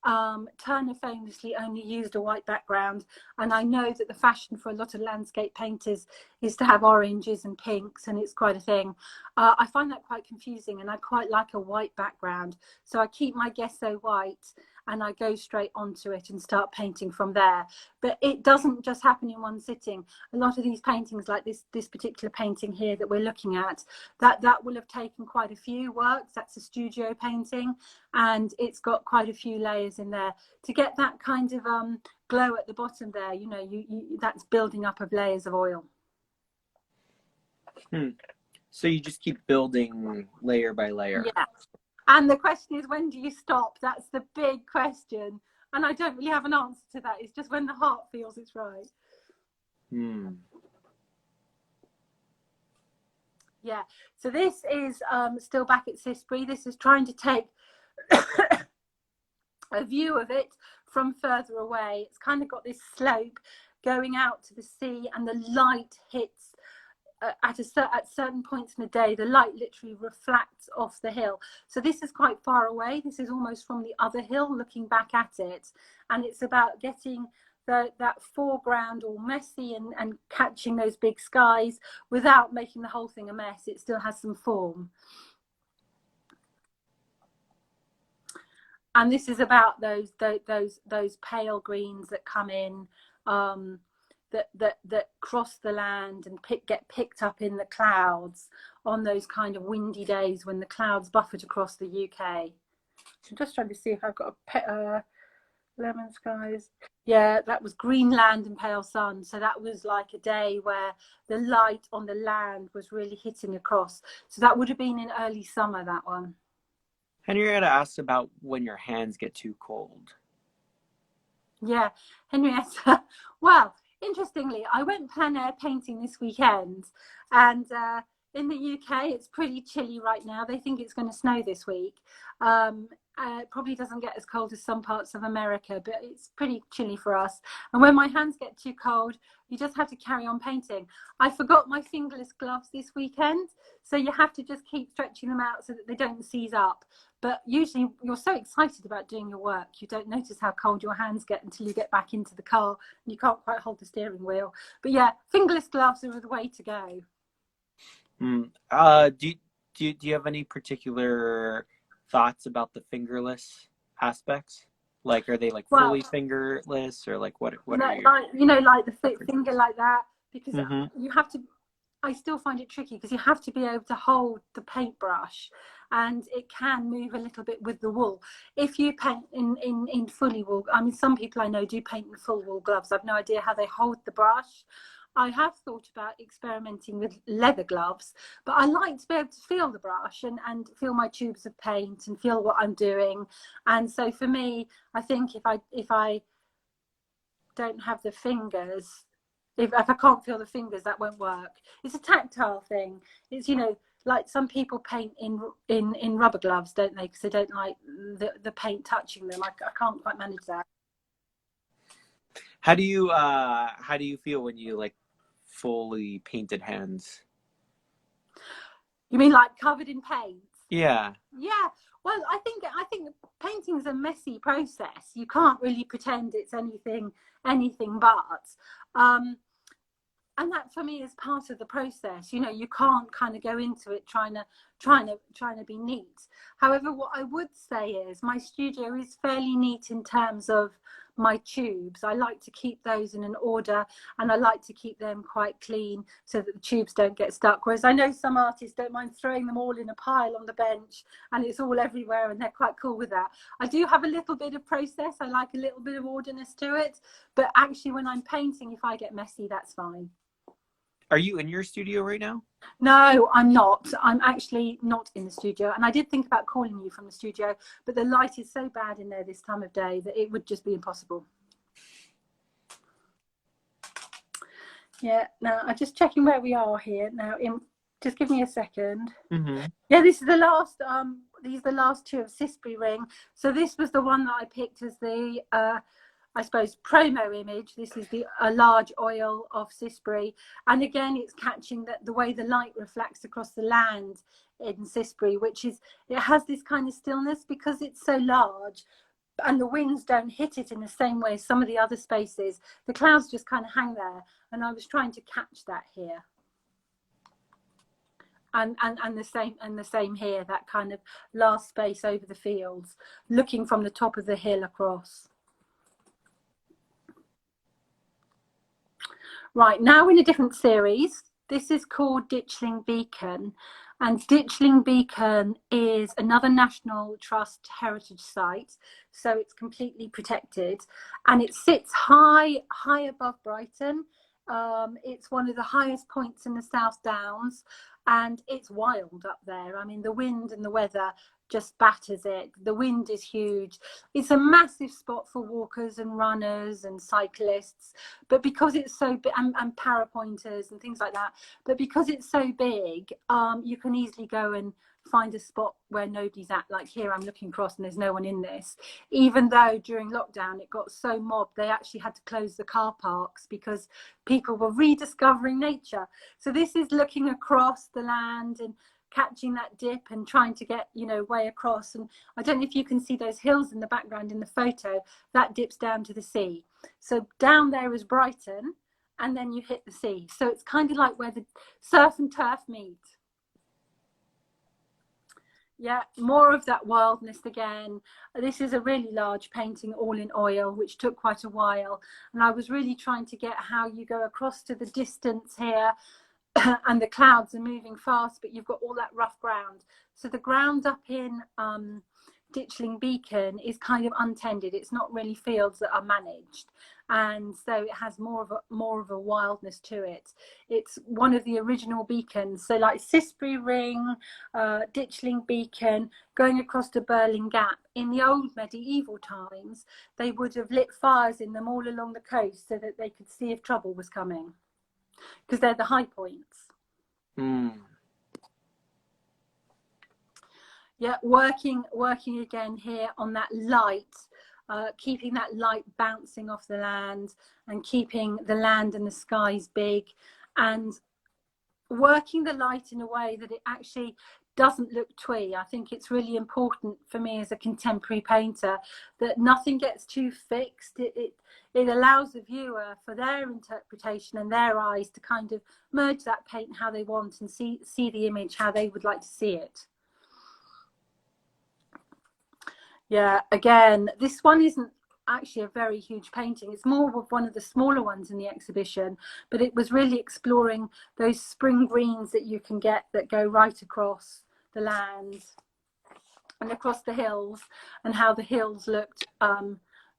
Turner famously only used a white background, and I know that the fashion for a lot of landscape painters is to have oranges and pinks, and it's quite a thing. I find that quite confusing, and I quite like a white background, so I keep my gesso white and I go straight onto it and start painting from there. But it doesn't just happen in one sitting. A lot of these paintings, like this particular painting here that we're looking at, that will have taken quite a few works. That's a studio painting, and it's got quite a few layers in there to get that kind of glow at the bottom there. That's building up of layers of oil. So you just keep building layer by layer. Yeah. And the question is, when do you stop? That's the big question. And I don't really have an answer to that. It's just when the heart feels it's right. Yeah. So this is still back at Sisbury. This is trying to take a view of it from further away. It's kind of got this slope going out to the sea, and the light hits at certain points in the day. The light literally reflects off the hill. So this is quite far away. This is almost from the other hill looking back at it, and it's about getting that foreground all messy and catching those big skies without making the whole thing a mess. It still has some form. And this is about those pale greens that come in, that cross the land and get picked up in the clouds on those kind of windy days when the clouds buffet across the UK. I'm just trying to see if I've got a lemon skies. Yeah, that was Greenland and pale sun. So that was like a day where the light on the land was really hitting across. So that would have been in early summer, that one. Henrietta asked about when your hands get too cold. Yeah, Henrietta. Well, interestingly, I went plein air painting this weekend, and in the UK it's pretty chilly right now. They think it's going to snow this week. It probably doesn't get as cold as some parts of America, but it's pretty chilly for us. And when my hands get too cold, you just have to carry on painting. I forgot my fingerless gloves this weekend, so you have to just keep stretching them out so that they don't seize up. But usually you're so excited about doing your work, you don't notice how cold your hands get until you get back into the car and you can't quite hold the steering wheel. But yeah, fingerless gloves are the way to go. Do you have any particular thoughts about the fingerless aspects? Like, are they like fully fingerless, or like what are you? Like the finger like that, because you have to. I still find it tricky because you have to be able to hold the paintbrush, and it can move a little bit with the wool. If you paint in fully wool, I mean, some people I know do paint in full wool gloves. I've no idea how they hold the brush. I have thought about experimenting with leather gloves, but I like to be able to feel the brush and feel my tubes of paint and feel what I'm doing. And so for me, I think if I don't have the fingers, if I can't feel the fingers, that won't work. It's a tactile thing. It's like some people paint in rubber gloves, don't they? Because they don't like the paint touching them. I can't quite manage that. How do you feel when you like fully painted hands? You mean like covered in paint? Yeah. Yeah. Well, I think painting is a messy process. You can't really pretend it's anything but. And that for me is part of the process. You know, you can't kind of go into it trying to be neat. However, what I would say is my studio is fairly neat in terms of my tubes. I like to keep those in an order, and I like to keep them quite clean so that the tubes don't get stuck. Whereas I know some artists don't mind throwing them all in a pile on the bench and it's all everywhere, and they're quite cool with that. I do have a little bit of process. I like a little bit of orderness to it, but actually when I'm painting, if I get messy, that's fine. Are you in your studio right now? No, I'm not. I'm actually not in the studio. And I did think about calling you from the studio, but the light is so bad in there this time of day that it would just be impossible. Yeah, now I'm just checking where we are here. Now, just give me a second. Mm-hmm. Yeah, this is the last. These are the last two of Cissbury Ring. So this was the one that I picked as the I suppose promo image. This is a large oil of Cissbury, and again it's catching the way the light reflects across the land in Cissbury, which is, it has this kind of stillness because it's so large, and the winds don't hit it in the same way as some of the other spaces. The clouds just kind of hang there, and I was trying to catch that here. And the same here, that kind of last space over the fields, looking from the top of the hill across. Right, now in a different series. This is called Ditchling Beacon, and Ditchling Beacon is another National Trust heritage site, so it's completely protected, and it sits high above Brighton. It's one of the highest points in the South Downs, and it's wild up there. I mean, the wind and the weather just batters it. The wind is huge. It's a massive spot for walkers and runners and cyclists, but because it's so big, and parapointers and things like that, but because it's so big, you can easily go and find a spot where nobody's at. Like here, I'm looking across and there's no one in this, even though during lockdown it got so mobbed they actually had to close the car parks because people were rediscovering nature. So this is looking across the land and catching that dip and trying to get, you know, way across. And I don't know if you can see those hills in the background in the photo, that dips down to the sea. So down there is Brighton, and then you hit the sea. So it's kind of like where the surf and turf meet. Yeah, more of that wildness again. This is a really large painting, all in oil, which took quite a while. And I was really trying to get how you go across to the distance here, and the clouds are moving fast, but you've got all that rough ground. So the ground up in Ditchling Beacon is kind of untended. It's not really fields that are managed, and so it has more of a wildness to it. It's one of the original beacons. So like Cissbury Ring, Ditchling Beacon, going across to Burling Gap. In the old medieval times, they would have lit fires in them all along the coast so that they could see if trouble was coming, because they're the high points. Yeah, working again here on that light, keeping that light bouncing off the land and keeping the land and the skies big, and working the light in a way that it actually doesn't look twee. I think it's really important for me as a contemporary painter that nothing gets too fixed. It allows the viewer, for their interpretation and their eyes, to kind of merge that paint how they want and see the image how they would like to see it. Yeah, again, this one isn't actually a very huge painting. It's more of one of the smaller ones in the exhibition, but it was really exploring those spring greens that you can get that go right across the land and across the hills, and how the hills looked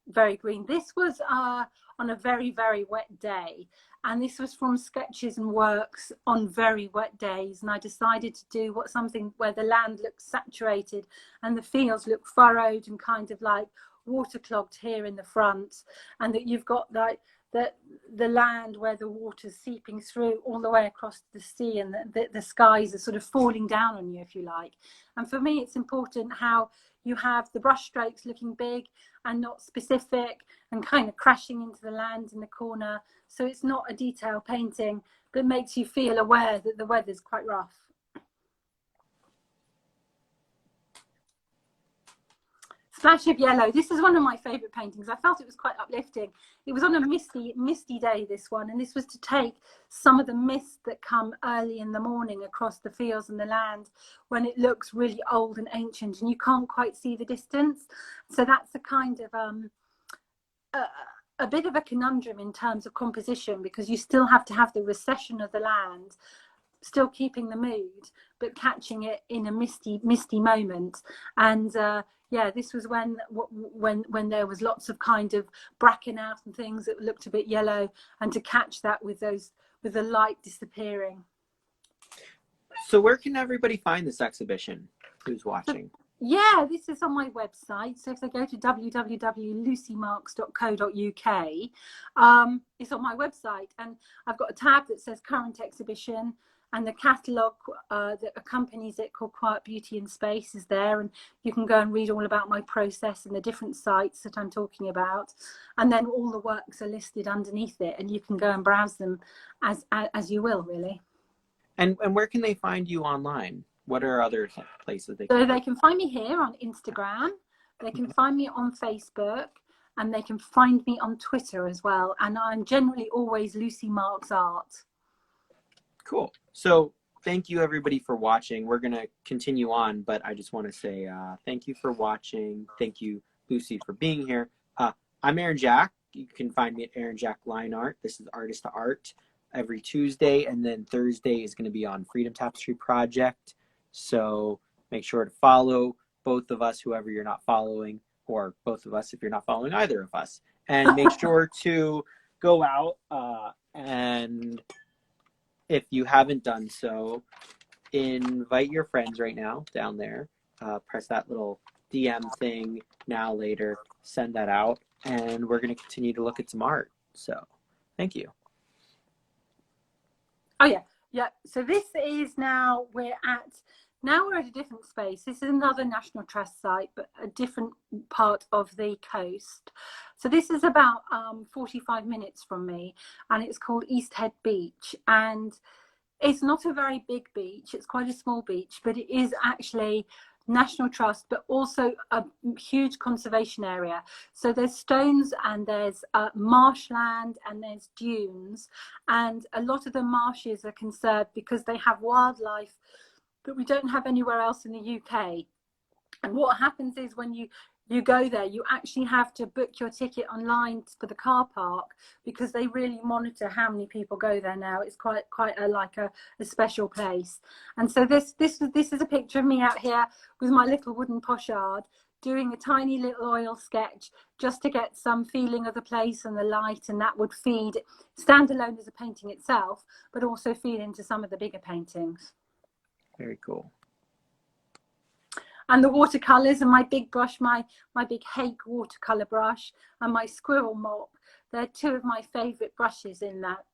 very green. This was on a very, very wet day, and this was from sketches and works on very wet days, and I decided to do something where the land looks saturated and the fields look furrowed and kind of like waterlogged here in the front, and that you've got like the land where the water's seeping through all the way across the sea, and the skies are sort of falling down on you, if you like. And for me, it's important how you have the brush strokes looking big and not specific and kind of crashing into the land in the corner. So it's not a detailed painting, but makes you feel aware that the weather's quite rough. Splash of Yellow. This is one of my favourite paintings. I felt it was quite uplifting. It was on a misty day, this one, and this was to take some of the mist that come early in the morning across the fields and the land when it looks really old and ancient and you can't quite see the distance. So that's a kind of a bit of a conundrum in terms of composition, because you still have to have the recession of the land, still keeping the mood, but catching it in a misty moment. And yeah, this was when there was lots of kind of bracken out and things that looked a bit yellow, and to catch that with the light disappearing. So where can everybody find this exhibition who's watching? Yeah, this is on my website. So if they go to www.lucymarks.co.uk, it's on my website, and I've got a tab that says current exhibition, and the catalogue that accompanies it, called Quiet Beauty in Space, is there, and you can go and read all about my process and the different sites that I'm talking about, and then all the works are listed underneath it, and you can go and browse them as you will, really. And where can they find you online? What are other places they can? So they can find me here on Instagram, they can find me on Facebook, and they can find me on Twitter as well. And I'm generally always Lucy Marks Art. Cool. So thank you everybody for watching. We're going to continue on, but I just want to say thank you for watching. Thank you, Lucy, for being here. I'm Aaron Jack. You can find me at Aaron Jack Line Art. This is Artist to Art every Tuesday, and then Thursday is going to be on Freedom Tapestry Project. So make sure to follow both of us, whoever you're not following, or both of us if you're not following either of us. And make sure to go out and if you haven't done so, invite your friends right now down there. Press that little DM thing, now, later, send that out, and we're going to continue to look at some art. So thank you. Oh, yeah. Yeah. So this is now, we're at a different space. This is another National Trust site, but a different part of the coast. So this is about 45 minutes from me, and it's called East Head Beach. And it's not a very big beach. It's quite a small beach, but it is actually National Trust, but also a huge conservation area. So there's stones, and there's marshland, and there's dunes. And a lot of the marshes are conserved because they have wildlife that we don't have anywhere else in the UK. And what happens is when you go there, you actually have to book your ticket online for the car park, because they really monitor how many people go there now. It's quite a special place. And so this is a picture of me out here with my little wooden pochard, doing a tiny little oil sketch just to get some feeling of the place and the light, and that would stand alone as a painting itself, but also feed into some of the bigger paintings. Very cool. And the watercolors, and my big brush, my big Hake watercolor brush, and my squirrel mop. They're two of my favorite brushes in that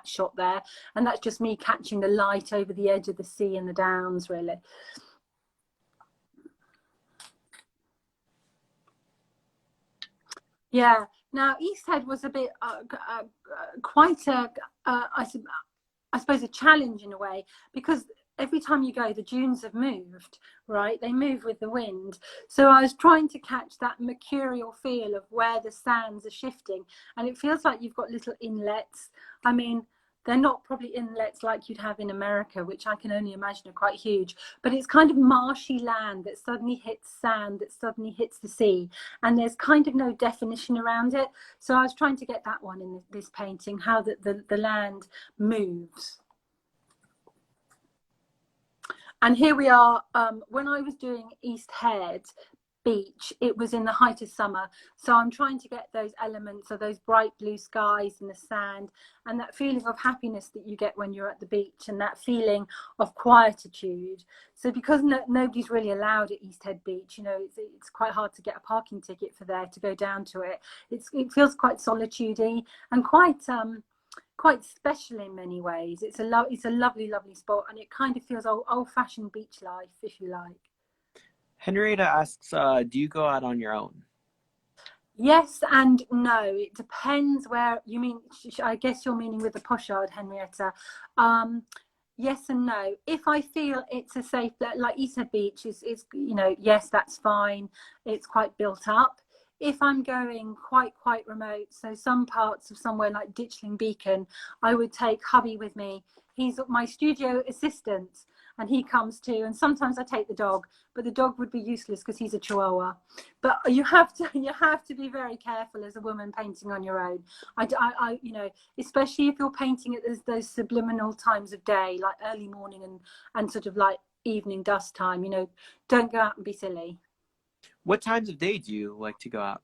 shot there. And that's just me catching the light over the edge of the sea and the downs, really. Yeah. Now, East Head was a bit quite I suppose a challenge in a way, because every time you go, the dunes have moved, right? They move with the wind. So I was trying to catch that mercurial feel of where the sands are shifting. And it feels like you've got little inlets. I mean, they're not probably inlets like you'd have in America, which I can only imagine are quite huge. But it's kind of marshy land that suddenly hits sand, that suddenly hits the sea. And there's kind of no definition around it. So I was trying to get that one in this painting, how the land moves. And here we are, when I was doing East Head, beach, it was in the height of summer. So I'm trying to get those elements of those bright blue skies and the sand and that feeling of happiness that you get when you're at the beach, and that feeling of quietude. So because nobody's really allowed at East Head Beach, you know, it's quite hard to get a parking ticket for there to go down to it. It feels quite solitudey and quite special in many ways. It's a lovely spot, and it kind of feels old-fashioned beach life, if you like. Henrietta asks, do you go out on your own? Yes and no. It depends where you mean. I guess you're meaning with the Pochard, Henrietta. Yes and no. If I feel it's a safe, like East Head Beach is, you know, yes, that's fine. It's quite built up. If I'm going quite remote, so some parts of somewhere like Ditchling Beacon, I would take hubby with me. He's my studio assistant, and he comes too. And sometimes I take the dog, but the dog would be useless because he's a Chihuahua. But you have to be very careful as a woman painting on your own. I you know, especially if you're painting at those subliminal times of day, like early morning and sort of like evening dusk time. You know, don't go out and be silly. What times of day do you like to go out?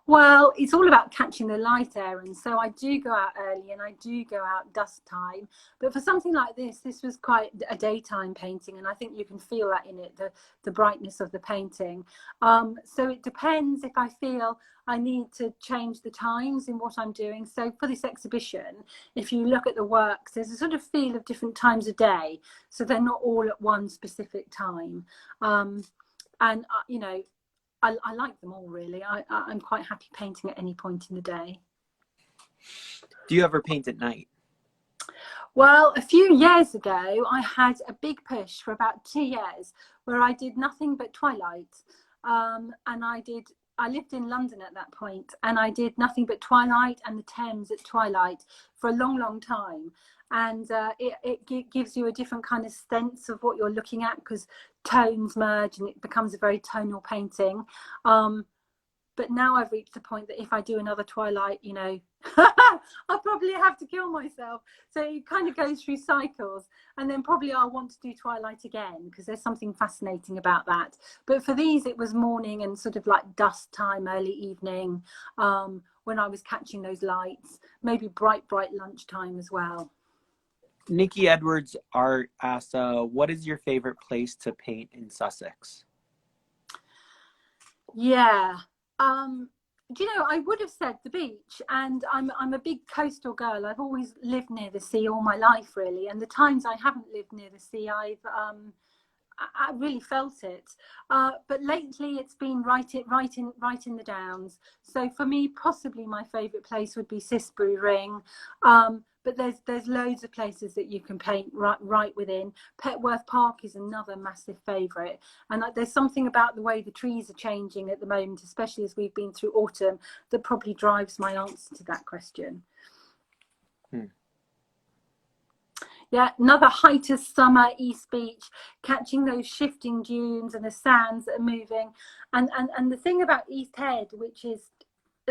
Well, it's all about catching the light, Aaron. So I do go out early and I do go out dusk time. But for something like this was quite a daytime painting, and I think you can feel that in it, the brightness of the painting. So it depends if I feel I need to change the times in what I'm doing. So for this exhibition, if you look at the works, there's a sort of feel of different times of day. So they're not all at one specific time. And, you know, I like them all, really. I'm quite happy painting at any point in the day. Do you ever paint at night? Well, a few years ago, I had a big push for about 2 years where I did nothing but twilight. And I lived in London at that point, and I did nothing but twilight and the Thames at twilight for a long time. And it gives you a different kind of sense of what you're looking at, because tones merge and it becomes a very tonal painting. But now I've reached the point that if I do another twilight, you know, I'll probably have to kill myself. So it kind of goes through cycles, and then probably I'll want to do twilight again because there's something fascinating about that. But for these, it was morning and sort of like dusk time, early evening, when I was catching those lights, maybe bright lunchtime as well. Nikki Edwards Art asks, what is your favorite place to paint in Sussex? Yeah. Do you know, I would have said the beach, and I'm a big coastal girl. I've always lived near the sea all my life, really. And the times I haven't lived near the sea, I really felt it. But lately it's been right in the Downs. So for me, possibly my favourite place would be Cissbury Ring. But there's loads of places that you can paint right within. Petworth Park is another massive favourite. And there's something about the way the trees are changing at the moment, especially as we've been through autumn, that probably drives my answer to that question. Yeah, another height of summer, East Beach, catching those shifting dunes and the sands that are moving. And the thing about East Head, which is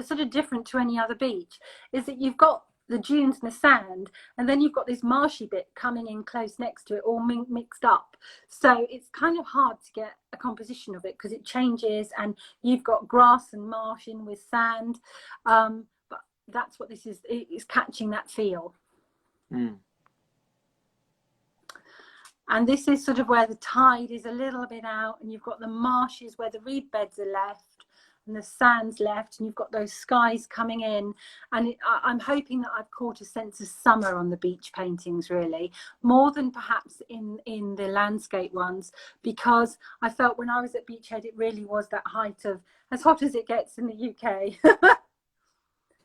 sort of different to any other beach, is that you've got the dunes and the sand, and then you've got this marshy bit coming in close next to it, all mixed up. So it's kind of hard to get a composition of it because it changes, and you've got grass and marsh in with sand. But that's what this is catching that feel. And this is sort of where the tide is a little bit out, and you've got the marshes where the reed beds are left and the sand's left, and you've got those skies coming in. And I'm hoping that I've caught a sense of summer on the beach paintings, really, more than perhaps in the landscape ones, because I felt when I was at Beachhead, it really was that height of as hot as it gets in the UK,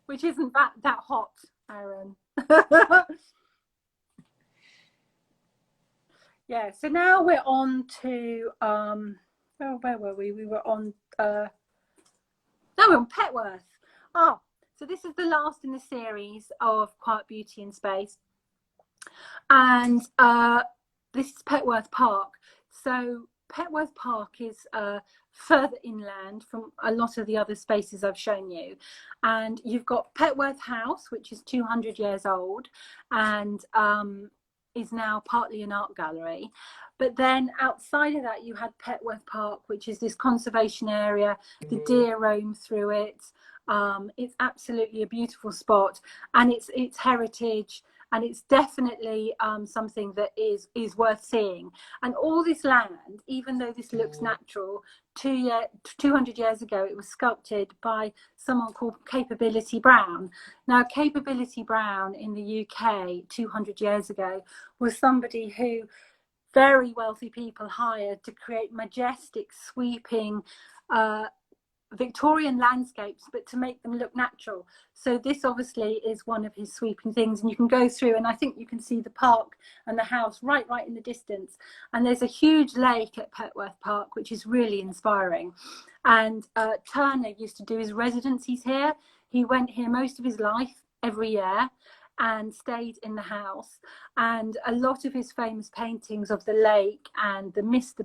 which isn't that hot, Aaron. Yeah, so now we're on to where were we? We were on we're on Petworth. So this is the last in the series of Quiet Beauty in Space, and this is Petworth Park. So Petworth Park is further inland from a lot of the other spaces I've shown you, and you've got Petworth House, which is 200 years old, and is now partly an art gallery. But then outside of that, you had Petworth Park, which is this conservation area. The deer roam through it. It's absolutely a beautiful spot, and it's heritage, and it's definitely something that is worth seeing. And all this land, even though this looks natural, 200 years ago it was sculpted by someone called Capability Brown. Now, Capability Brown in the UK 200 years ago was somebody who very wealthy people hired to create majestic, sweeping Victorian landscapes, but to make them look natural. So this obviously is one of his sweeping things, and you can go through, and I think you can see the park and the house right in the distance. And there's a huge lake at Petworth Park, which is really inspiring. And Turner used to do his residencies here. He went here most of his life, every year, and stayed in the house. And a lot of his famous paintings of the lake and the mist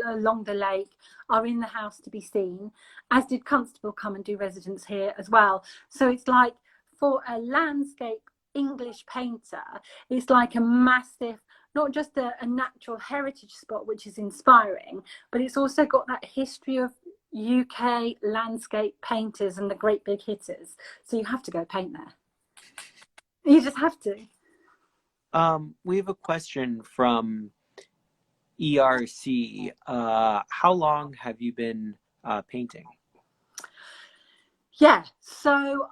along the lake are in the house to be seen, as did Constable come and do residence here as well. So it's like, for a landscape English painter, it's like a massive, not just a natural heritage spot, which is inspiring, but it's also got that history of UK landscape painters and the great big hitters. So you have to go paint there. You just have to. We have a question from ERC. How long have you been painting? Yeah, so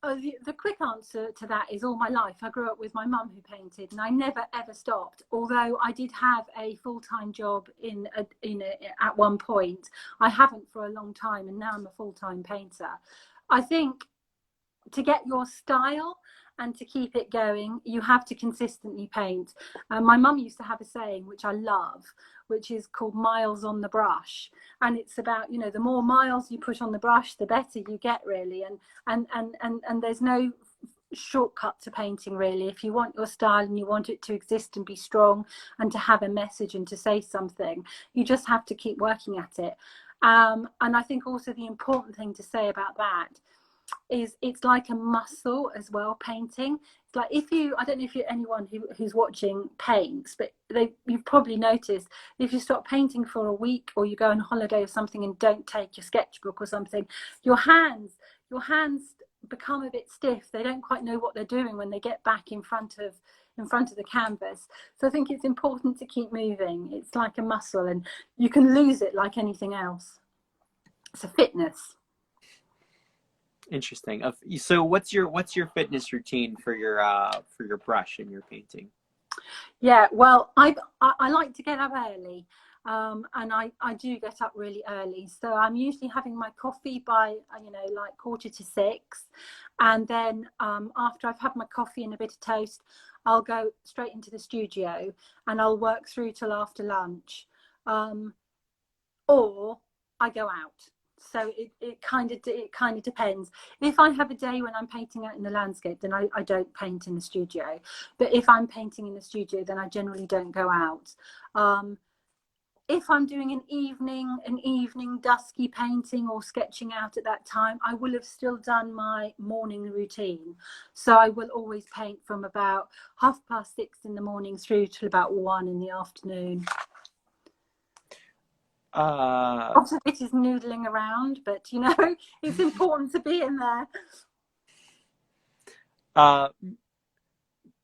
the quick answer to that is all my life. I grew up with my mum who painted, and I never ever stopped. Although I did have a full-time job at one point, I haven't for a long time, and now I'm a full-time painter. I think to get your style and to keep it going, you have to consistently paint. My mum used to have a saying, which I love, which is called miles on the brush. And it's about, you know, the more miles you put on the brush, the better you get, really. And there's no shortcut to painting, really. If you want your style and you want it to exist and be strong and to have a message and to say something, you just have to keep working at it. And I think also the important thing to say about that is it's like a muscle as well, painting. It's like, if you, I don't know if you're anyone who's watching paints, but you've probably noticed if you stop painting for a week, or you go on holiday or something and don't take your sketchbook or something, your hands become a bit stiff. They don't quite know what they're doing when they get back in front of the canvas. So I think it's important to keep moving. It's like a muscle, and you can lose it like anything else. It's a fitness. Interesting. So what's your fitness routine for your brush and your painting? Yeah, well, I like to get up early, and I do get up really early. So I'm usually having my coffee by like 5:45, and then after I've had my coffee and a bit of toast, I'll go straight into the studio and I'll work through till after lunch, or I go out. So it kind of depends. If I have a day when I'm painting out in the landscape, then I don't paint in the studio. But if I'm painting in the studio, then I generally don't go out. If I'm doing an evening dusky painting or sketching out at that time, I will have still done my morning routine. So I will always paint from about 6:30 in the morning through till about 1 in the afternoon. Lots of it is noodling around, but it's important to be in there.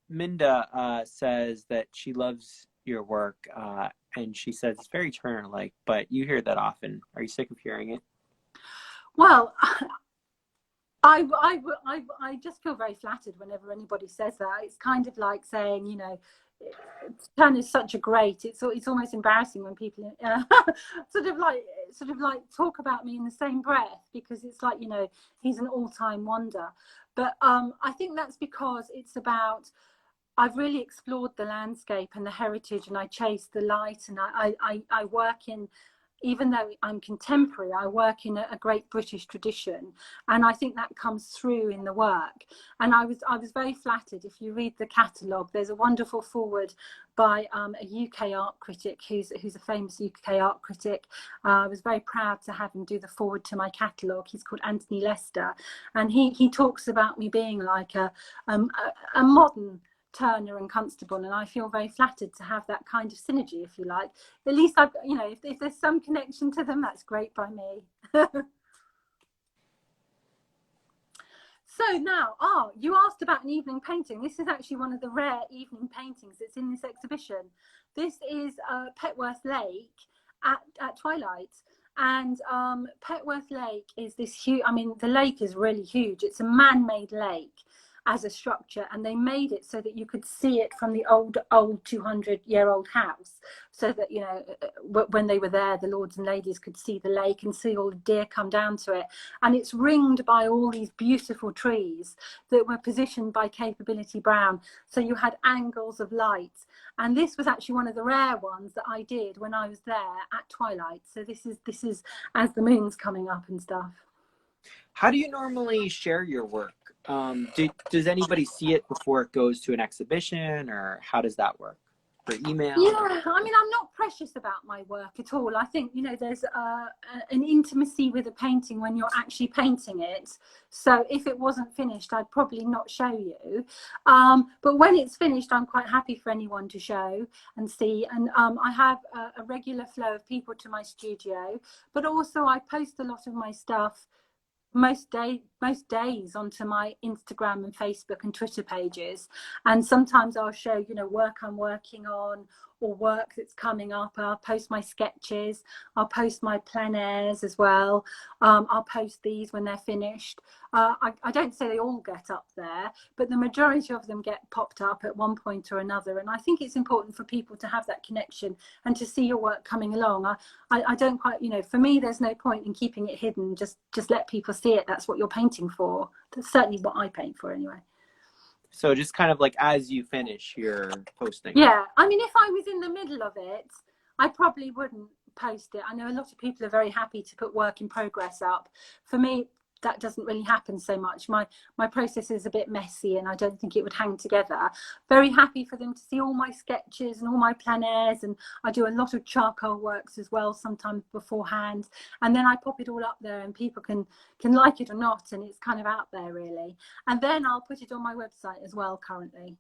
Minda says that she loves your work, and she says it's very Turner-like, but you hear that often. Are you sick of hearing it? Well, I just feel very flattered whenever anybody says that. It's kind of like saying, Turner's such a great. It's almost embarrassing when people sort of like talk about me in the same breath, because it's like, he's an all-time wonder. But I think that's because it's about, I've really explored the landscape and the heritage, and I chase the light, and I work in, even though I'm contemporary, I work in a great British tradition, and I think that comes through in the work. And I was very flattered. If you read the catalogue, there's a wonderful foreword by a UK art critic who's a famous UK art critic. I was very proud to have him do the foreword to my catalogue. He's called Anthony Lester, and he talks about me being like a modern Turner and Constable, and I feel very flattered to have that kind of synergy, if you like. At least I've, you know, if there's some connection to them, that's great by me. So now, you asked about an evening painting. This is actually one of the rare evening paintings that's in this exhibition. This is Petworth Lake at twilight. And Petworth Lake is this huge, I mean, the lake is really huge. It's a man-made lake as a structure, and they made it so that you could see it from the old 200-year-old house, so that, you know, when they were there, the lords and ladies could see the lake and see all the deer come down to it. And it's ringed by all these beautiful trees that were positioned by Capability Brown, so you had angles of light. And this was actually one of the rare ones that I did when I was there at twilight. So this is as the moon's coming up and stuff. How do you normally share your work? Does anybody see it before it goes to an exhibition, or how does that work? For email? Yeah, I mean, I'm not precious about my work at all. I think, you know, there's an intimacy with a painting when you're actually painting it. So if it wasn't finished, I'd probably not show you. But when it's finished, I'm quite happy for anyone to show and see. And I have a regular flow of people to my studio, but also I post a lot of my stuff most days onto my Instagram and Facebook and Twitter pages. And sometimes I'll show, you know, work I'm working on or work that's coming up. I'll post my sketches, I'll post my plein airs as well. I'll post these when they're finished. I don't say they all get up there, but the majority of them get popped up at one point or another. And I think it's important for people to have that connection and to see your work coming along. I don't quite, you know, for me, there's no point in keeping it hidden. Just let people see it. That's what you're painting for. That's certainly what I paint for anyway. So just kind of like as you finish your posting. Yeah, I mean, if I was in the middle of it, I probably wouldn't post it. I know a lot of people are very happy to put work in progress up. For me, that doesn't really happen so much. My process is a bit messy, and I don't think it would hang together. Very happy for them to see all my sketches and all my plein airs, and I do a lot of charcoal works as well, sometimes beforehand, and then I pop it all up there, and people can like it or not, and it's kind of out there really. And then I'll put it on my website as well currently.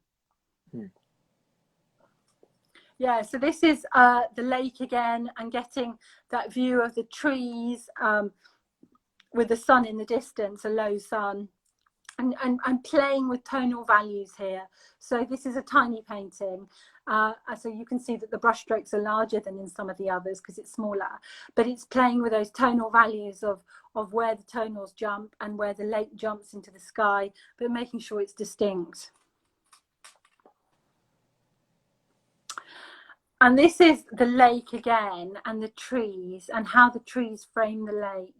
Yeah, so this is the lake again, and getting that view of the trees, with the sun in the distance, a low sun, and playing with tonal values here. So this is a tiny painting, so you can see that the brush strokes are larger than in some of the others because it's smaller, but it's playing with those tonal values of where the tonals jump and where the lake jumps into the sky, but making sure it's distinct. And this is the lake again, and the trees, and how the trees frame the lake.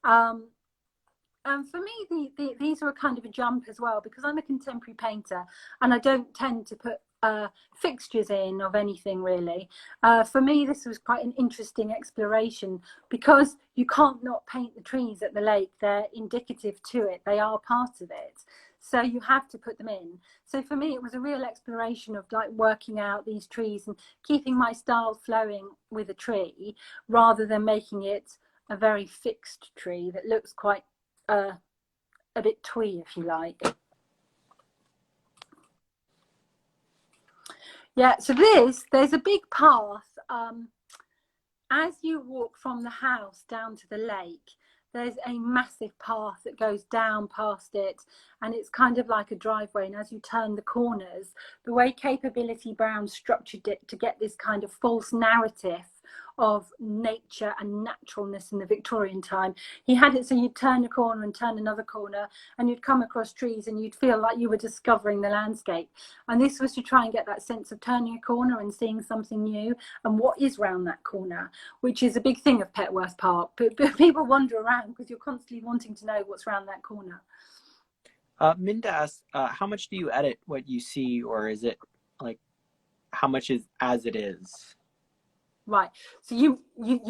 And for me, these are a kind of a jump as well, because I'm a contemporary painter and I don't tend to put fixtures in of anything really. For me, this was quite an interesting exploration, because you can't not paint the trees at the lake. They're indicative to it, they are part of it, so you have to put them in. So for me, it was a real exploration of like working out these trees and keeping my style flowing with a tree, rather than making it a very fixed tree that looks quite a bit twee, if you like. Yeah, so there's a big path. As you walk from the house down to the lake, there's a massive path that goes down past it, and it's kind of like a driveway. And as you turn the corners, the way Capability Brown structured it to get this kind of false narrative of nature and naturalness in the Victorian time, he had it so you'd turn a corner and turn another corner, and you'd come across trees and you'd feel like you were discovering the landscape. And this was to try and get that sense of turning a corner and seeing something new and what is round that corner, which is a big thing of Petworth Park. But people wander around because you're constantly wanting to know what's round that corner. Minda asks, how much do you edit what you see, or is it like how much is as it is? Right. So you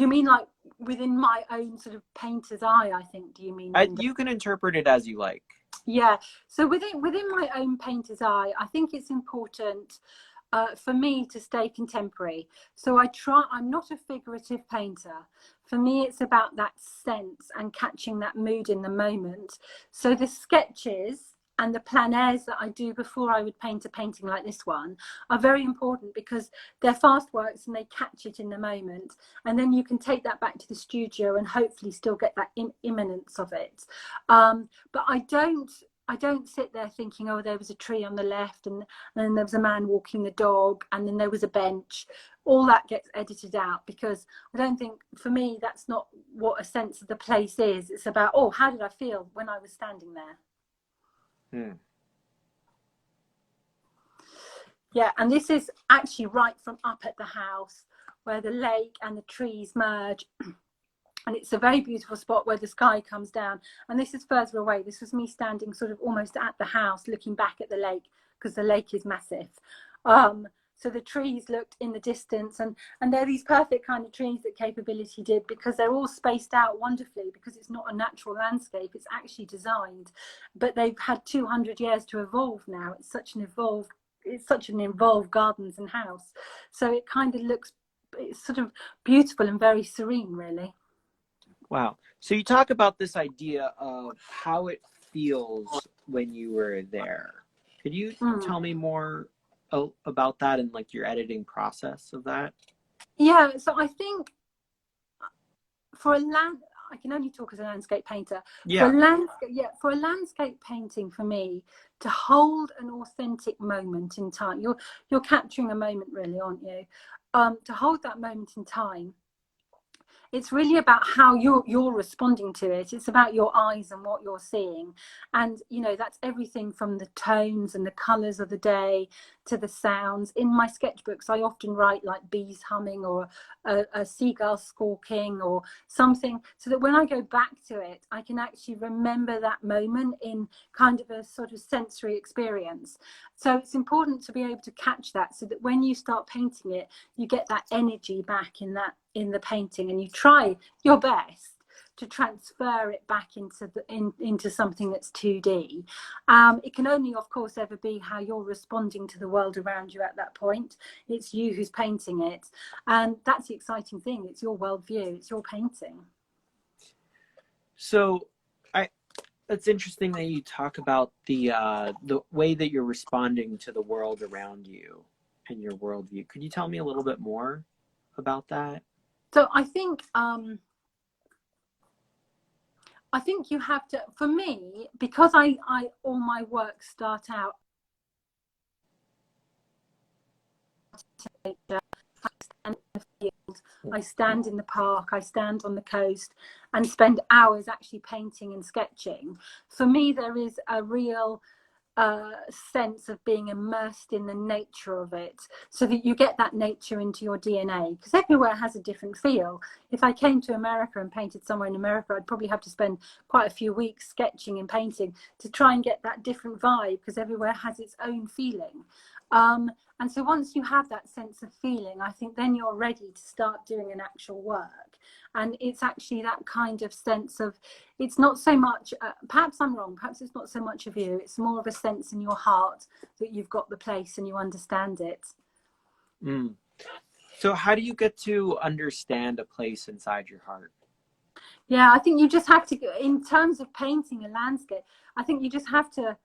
mean like within my own sort of painter's eye, I think, do you mean? You can interpret it as you like. Yeah. So within my own painter's eye, I think it's important for me to stay contemporary. So I'm not a figurative painter. For me, it's about that sense and catching that mood in the moment. So the sketches and the plein airs that I do before I would paint a painting like this one are very important, because they're fast works and they catch it in the moment, and then you can take that back to the studio and hopefully still get that imminence of it. But I don't sit there thinking, oh, there was a tree on the left, and then there was a man walking the dog, and then there was a bench. All that gets edited out, because I don't think, for me, that's not what a sense of the place is. It's about, oh, how did I feel when I was standing there? Yeah, and this is actually right from up at the house where the lake and the trees merge. And it's a very beautiful spot where the sky comes down. And this is further away. This was me standing sort of almost at the house, looking back at the lake, because the lake is massive. So the trees looked in the distance, and they're these perfect kind of trees that Capability did, because they're all spaced out wonderfully, because it's not a natural landscape, it's actually designed. But they've had 200 years to evolve now. It's such an involved gardens and house. So it kind of looks, it's sort of beautiful and very serene, really. Wow. So you talk about this idea of how it feels when you were there. Could you tell me more about that and like your editing process of that? Yeah, so I think I can only talk as a landscape painter. Yeah. For a landscape painting, for me, to hold an authentic moment in time, you're capturing a moment, really, aren't you? To hold that moment in time, it's really about how you're responding to it. It's about your eyes and what you're seeing. And, you know, that's everything from the tones and the colours of the day to the sounds. In my sketchbooks, I often write like bees humming or a seagull squawking or something, so that when I go back to it, I can actually remember that moment in kind of a sort of sensory experience. So it's important to be able to catch that, so that when you start painting it, you get that energy back in the painting, and you try your best to transfer it back into something that's 2D. It can only, of course, ever be how you're responding to the world around you at that point. It's you who's painting it, and that's the exciting thing. It's your worldview, it's your painting. So it's interesting that you talk about the way that you're responding to the world around you and your worldview. Could you tell me a little bit more about that? So I think you have to, for me, because I all my work start out, I stand in the park, I stand on the coast and spend hours actually painting and sketching. For me, there is a real sense of being immersed in the nature of it, so that you get that nature into your DNA, because everywhere has a different feel. If I came to America and painted somewhere in America, I'd probably have to spend quite a few weeks sketching and painting to try and get that different vibe, because everywhere has its own feeling. And so once you have that sense of feeling, I think then you're ready to start doing an actual work. And it's actually that kind of sense of, it's not so much, perhaps I'm wrong, perhaps it's not so much of you, it's more of a sense in your heart that you've got the place and you understand it. So how do you get to understand a place inside your heart? Yeah, I think you just have to, in terms of painting a landscape, I think you just have to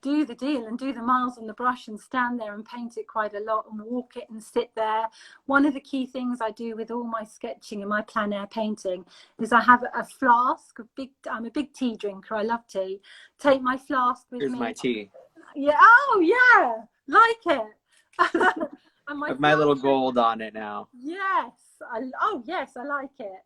do the deal and do the miles on the brush and stand there and paint it quite a lot and walk it and sit there. One of the key things I do with all my sketching and my plein air painting is I have a flask of I'm a big tea drinker, I love tea. Take my flask with me. Here's my tea. Yeah, oh yeah, like it. And my little gold on it now. Yes, yes, I like it.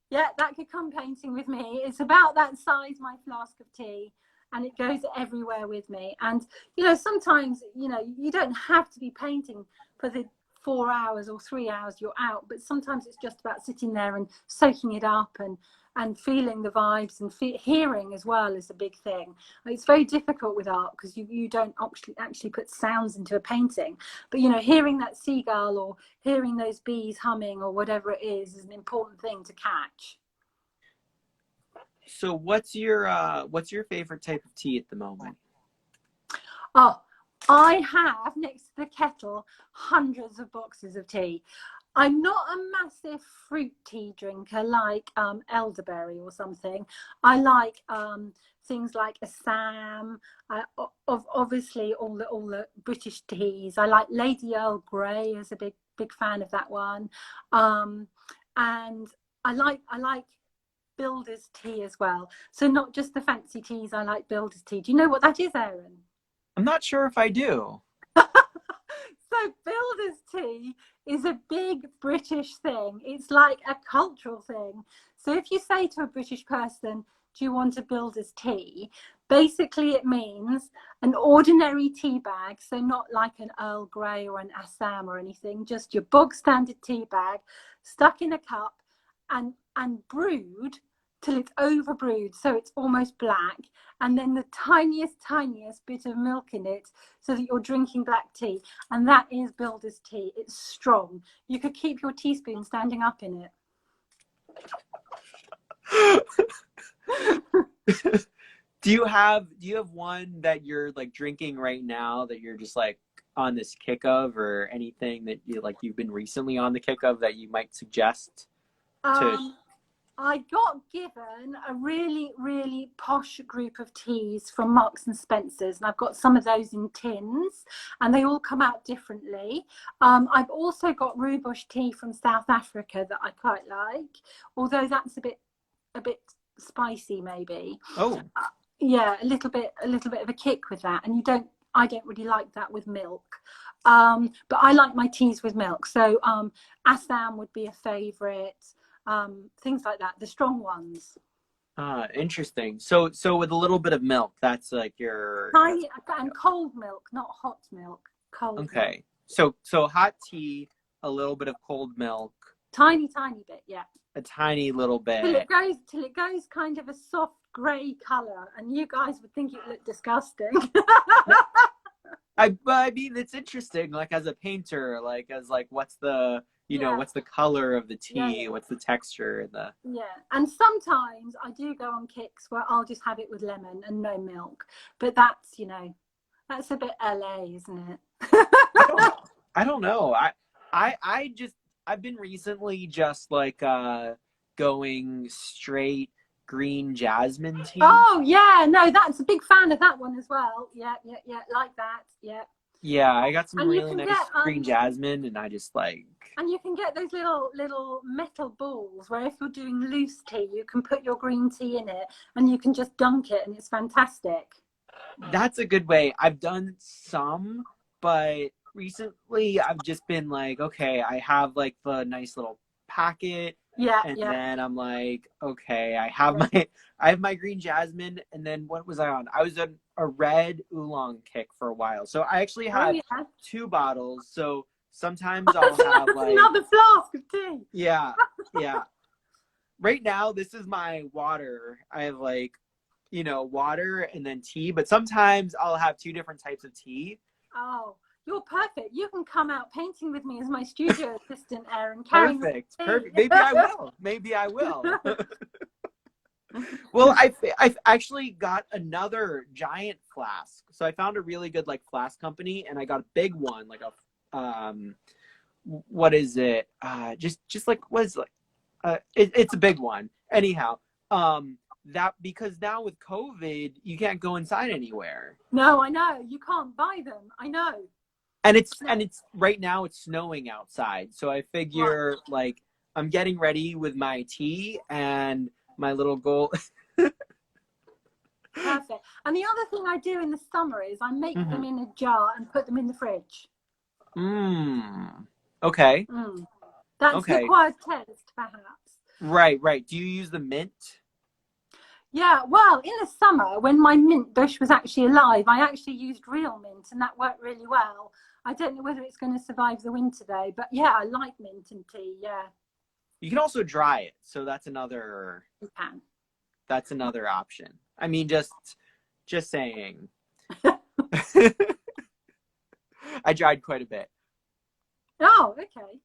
Yeah, that could come painting with me. It's about that size, my flask of tea. And it goes everywhere with me. And, you know, sometimes, you know, you don't have to be painting for the 4 hours or 3 hours you're out, but sometimes it's just about sitting there and soaking it up and feeling the vibes, and hearing as well is a big thing. It's very difficult with art because you don't actually put sounds into a painting, but, you know, hearing that seagull or hearing those bees humming or whatever it is an important thing to catch. So what's your favorite type of tea at the moment? Oh, I have next to the kettle hundreds of boxes of tea. I'm not a massive fruit tea drinker like elderberry or something. I like things like Assam. Obviously all the British teas. I like Lady Earl Grey as a big fan of that one, and I like Builder's tea as well. So not just the fancy teas. I like Builder's tea. Do you know what that is, Aaron? I'm not sure if I do. So Builder's tea is a big British thing. It's like a cultural thing. So if you say to a British person, do you want a Builder's tea? Basically it means an ordinary tea bag, so not like an Earl Grey or an Assam or anything, just your bog standard tea bag stuck in a cup and brewed till it's overbrewed, so it's almost black, and then the tiniest bit of milk in it so that you're drinking black tea. And that is Builder's tea. It's strong. You could keep your teaspoon standing up in it. Do you have one that you're like drinking right now that you're just like on this kick of, or anything that you've been recently on the kick of that you might suggest to? I got given a really posh group of teas from Marks and Spencer's, and I've got some of those in tins, and they all come out differently. I've also got Rooibos tea from South Africa that I quite like, although that's a bit spicy maybe. Oh. Yeah, a little bit of a kick with that, and I don't really like that with milk. But I like my teas with milk. So Assam would be a favorite. Things like that, the strong ones. Interesting. So with a little bit of milk, that's like your And cold milk, not hot milk. Cold. Okay. Milk. So hot tea, a little bit of cold milk. Tiny bit, yeah. A tiny little bit. Till it goes kind of a soft grey colour, and you guys would think it looked disgusting. I mean, it's interesting, like as a painter, what's the what's the color of the tea? Yeah. What's the texture and the... Yeah, and sometimes I do go on kicks where I'll just have it with lemon and no milk, but that's a bit LA, isn't it? I don't know. I've been recently just like going straight green jasmine tea. Oh yeah, no, that's a big fan of that one as well. Yeah, like that. Yeah, I got some really nice green jasmine, and I just like... And you can get those little metal balls where if you're doing loose tea, you can put your green tea in it and you can just dunk it, and it's fantastic. That's a good way. I've done some, but recently I've just been like, okay, I have like the nice little packet. Yeah. Then I'm like, okay, I have my green jasmine, and then what was I on? I was on a red oolong kick for a while. So I actually had 2 bottles. So sometimes I'll have like another flask of tea. Yeah. Right now, this is my water. I have like, water and then tea, but sometimes I'll have 2 different types of tea. Oh. You're perfect. You can come out painting with me as my studio assistant, Aaron. Perfect. Maybe I will. Well, I've actually got another giant flask. So I found a really good like flask company, and I got a big one, like a what is it? Just like what is it's a big one. Anyhow, that because now with COVID, you can't go inside anywhere. No, I know. You can't buy them. I know. And it's right now it's snowing outside. So I figure like I'm getting ready with my tea and my little goal. Perfect. And the other thing I do in the summer is I make them in a jar and put them in the fridge. Okay. That's the acquired taste, perhaps. Right. Do you use the mint? Yeah, well, in the summer, when my mint bush was actually alive, I actually used real mint, and that worked really well. I don't know whether it's going to survive the winter, though, but yeah, I like mint and tea, yeah. You can also dry it, so that's another... You can. That's another option. I mean, just saying. I dried quite a bit. Oh, okay.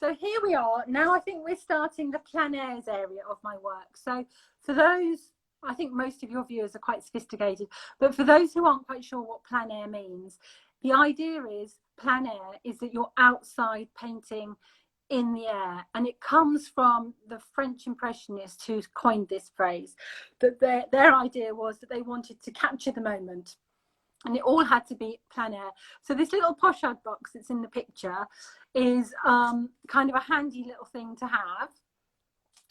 So here we are. Now I think we're starting the plein airs area of my work. So for those, I think most of your viewers are quite sophisticated, but for those who aren't quite sure what plein air means, the idea is plein air is that you're outside painting in the air. And it comes from the French Impressionists who coined this phrase, that their idea was that they wanted to capture the moment. And it all had to be plein air. So this little pochade box that's in the picture is kind of a handy little thing to have.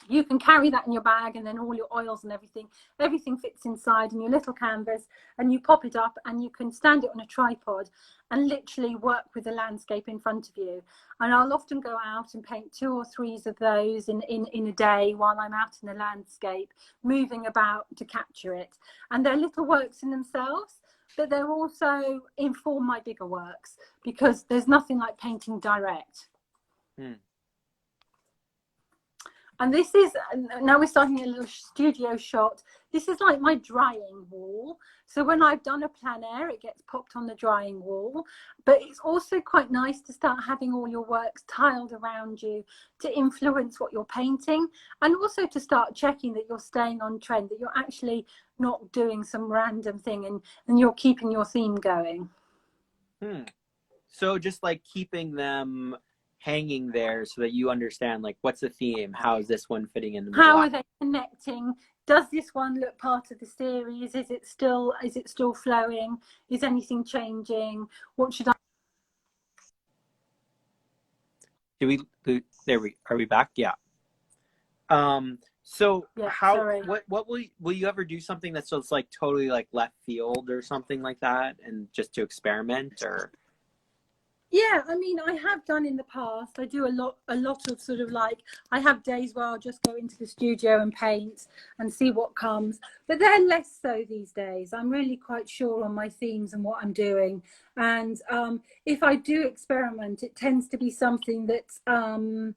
You can carry that in your bag, and then all your oils and everything fits inside in your little canvas, and you pop it up and you can stand it on a tripod and literally work with the landscape in front of you. And I'll often go out and paint 2 or 3 of those in a day while I'm out in the landscape, moving about to capture it. And they're little works in themselves, but they're also inform my bigger works, because there's nothing like painting direct. And this is, now we're starting a little studio shot. This is like my drying wall. So when I've done a plein air, it gets popped on the drying wall. But it's also quite nice to start having all your works tiled around you to influence what you're painting, and also to start checking that you're staying on trend, that you're actually not doing some random thing, and you're keeping your theme going. So just like keeping them hanging there so that you understand, like, what's the theme, how is this one fitting in the middle? How are they connecting? Does this one look part of the series? Is it still flowing? Is anything changing? What should I are we back? Yeah. So yeah, how sorry. what will you ever do something that's just like totally like left field or something like that, and just to experiment? Or Yeah, I mean, I have done in the past. I do a lot of sort of like, I have days where I'll just go into the studio and paint and see what comes. But they're less so these days. I'm really quite sure on my themes and what I'm doing. And if I do experiment, it tends to be something that's in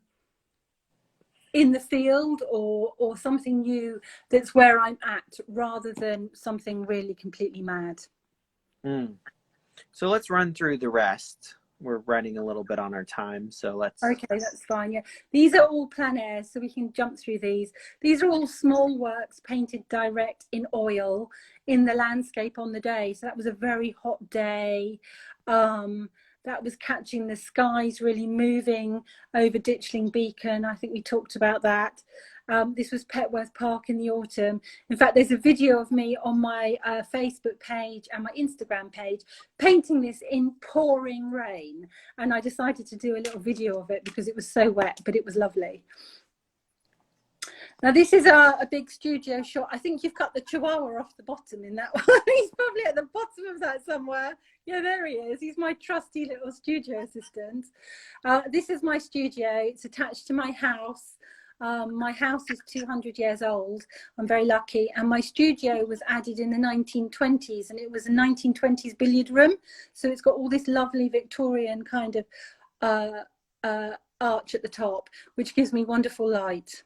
the field or something new that's where I'm at, rather than something really completely mad. So let's run through the rest. We're running a little bit on our time, so let's... Okay, that's fine. Yeah, these are all plein air, so we can jump through these. These are all small works painted direct in oil in the landscape on the day. So that was a very hot day. That was catching the skies really moving over Ditchling Beacon. I think we talked about that. This was Petworth Park in the autumn. In fact, there's a video of me on my Facebook page and my Instagram page painting this in pouring rain. And I decided to do a little video of it because it was so wet, but it was lovely. Now this is a big studio shot. I think you've cut the chihuahua off the bottom in that one. He's probably at the bottom of that somewhere. Yeah, there he is. He's my trusty little studio assistant. This is my studio. It's attached to my house. My house is 200 years old. I'm very lucky. And my studio was added in the 1920s, and it was a 1920s billiard room. So it's got all this lovely Victorian kind of arch at the top, which gives me wonderful light.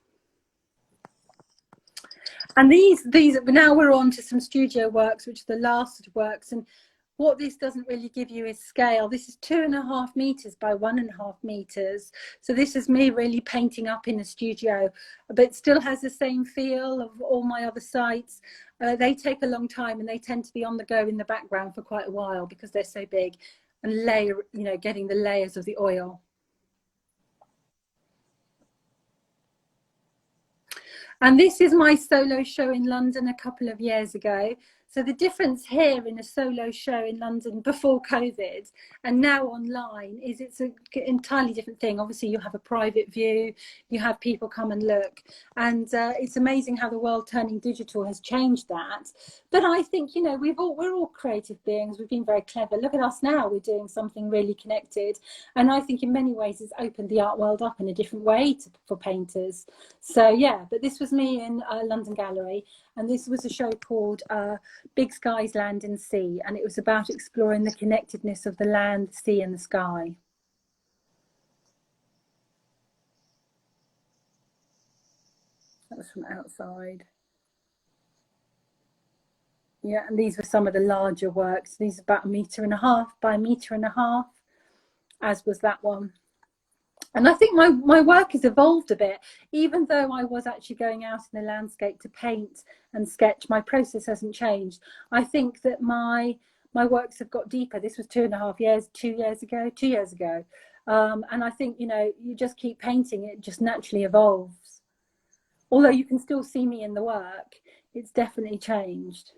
And these now we're on to some studio works, which are the last works. And what this doesn't really give you is scale. This is 2.5 meters by 1.5 meters. So this is me really painting up in a studio, but it still has the same feel of all my other sites. They take a long time, and they tend to be on the go in the background for quite a while because they're so big, and getting the layers of the oil. And this is my solo show in London a couple of years ago. So the difference here in a solo show in London before COVID and now online is it's an entirely different thing. Obviously, you have a private view, you have people come and look. And it's amazing how the world turning digital has changed that. But I think, you know, we're all creative beings. We've been very clever. Look at us now. We're doing something really connected. And I think in many ways it's opened the art world up in a different way for painters. So, yeah, but this was me in London Gallery. And this was a show called Big Skies, Land and Sea. And it was about exploring the connectedness of the land, the sea and the sky. That was from outside. Yeah, and these were some of the larger works. These are about 1.5 meters by 1.5 meters, as was that one. And I think my work has evolved a bit. Even though I was actually going out in the landscape to paint and sketch, my process hasn't changed. I think that my works have got deeper. This was 2 years ago. And I think, you know, you just keep painting, it just naturally evolves. Although you can still see me in the work, it's definitely changed.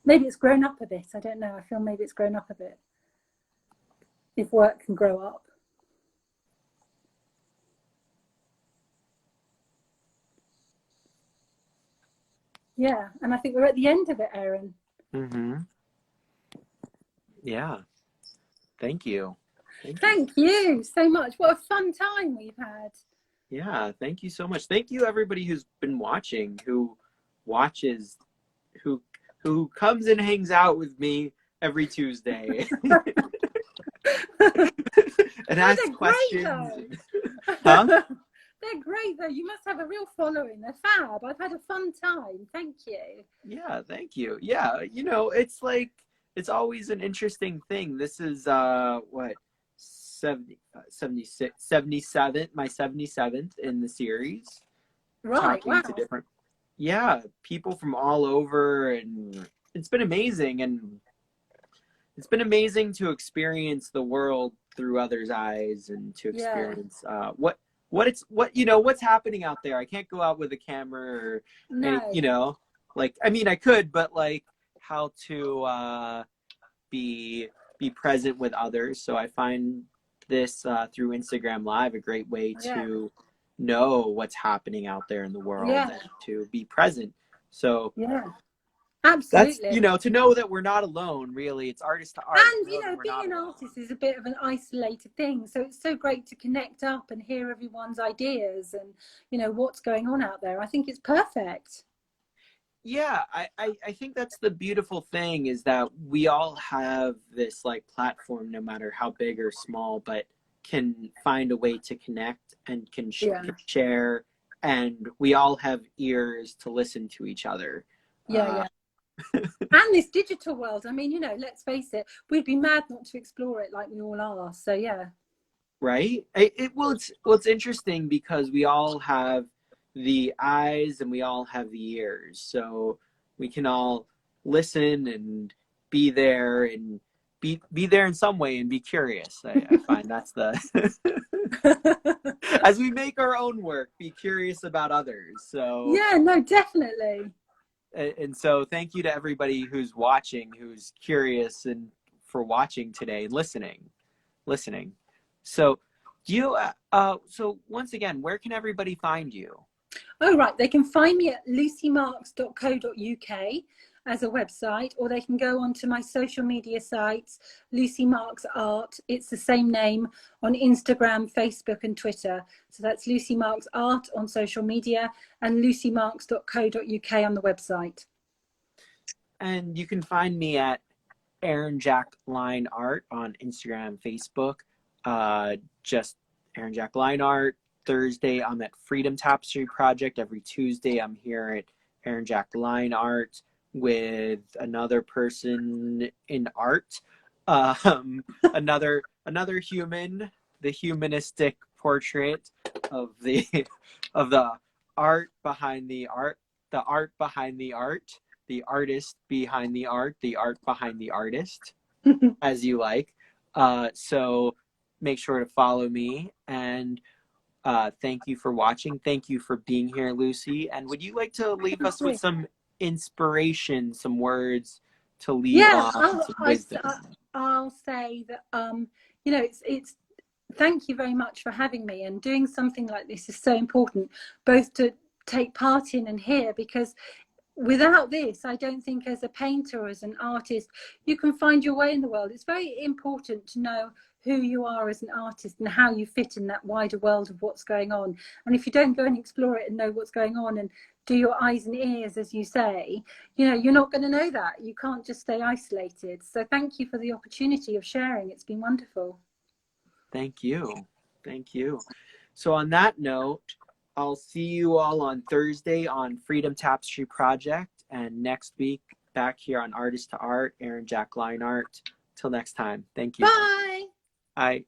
Maybe it's grown up a bit. I don't know. I feel maybe it's grown up a bit. If work can grow up. Yeah, and I think we're at the end of it, Erin. Mm-hmm. Yeah. Thank you. Thank you so much. What a fun time we've had. Yeah, thank you so much. Thank you everybody who's been watching, who watches, who comes and hangs out with me every Tuesday. And asks questions. Huh? They're great though. You must have a real following. They're fab. I've had a fun time. Thank you. Yeah, thank you. Yeah, you know, it's like, it's always an interesting thing. This is what, 76, 77, my 77th in the series. Right, talking wow. to different, yeah, people from all over, and it's been amazing. And it's been amazing to experience the world through others' eyes, and to experience what you know, what's happening out there. I can't go out with a camera or any, you know, like, I mean, I could, but like, how to be present with others. So I find this through Instagram Live a great way to know what's happening out there in the world, and to be present. So absolutely, that's, you know, to know that we're not alone, really. It's artist to art. And, you know, being an artist is a bit of an isolated thing. So it's so great to connect up and hear everyone's ideas and, you know, what's going on out there. I think it's perfect. Yeah, I think that's the beautiful thing, is that we all have this like platform, no matter how big or small, but can find a way to connect and can share. And we all have ears to listen to each other. And this digital world, I mean, you know, let's face it, we'd be mad not to explore it like we all are. So yeah, right. It's interesting because we all have the eyes and we all have the ears, so we can all listen and be there, and be there in some way, and be curious. I find that's the as we make our own work, be curious about others. So yeah, no, definitely. And so thank you to everybody who's watching, who's curious, and for watching today and listening. So so once again, where can everybody find you? Oh, right. They can find me at lucymarks.co.uk as a website, or they can go onto my social media sites, Lucy Marks Art. It's the same name on Instagram, Facebook, and Twitter. So that's Lucy Marks Art on social media, and lucymarks.co.uk on the website. And you can find me at Erin Jack Line Art on Instagram, Facebook. Just Erin Jack Line Art. Thursday, I'm at Freedom Tapestry Project. Every Tuesday, I'm here at Erin Jack Line Art with another person in art, another human, the humanistic portrait of the art behind the art, the art behind the art, the artist behind the art behind the artist, as you like. So make sure to follow me, and thank you for watching. Thank you for being here, Lucy. And would you like to leave us with some inspiration, some words to leave on, some wisdom? I'll say that, you know, it's thank you very much for having me, and doing something like this is so important, both to take part in and hear, because without this, I don't think as a painter, as an artist, you can find your way in the world. It's very important to know who you are as an artist and how you fit in that wider world of what's going on. And if you don't go and explore it and know what's going on and do your eyes and ears, as you say, you know, you're not going to know that. You can't just stay isolated. So thank you for the opportunity of sharing. It's been wonderful. Thank you. So on that note, I'll see you all on Thursday on Freedom Tapestry Project, and next week back here on Artist to Art, Erin Jack Line Art. Till next time. Thank you. Bye. Bye.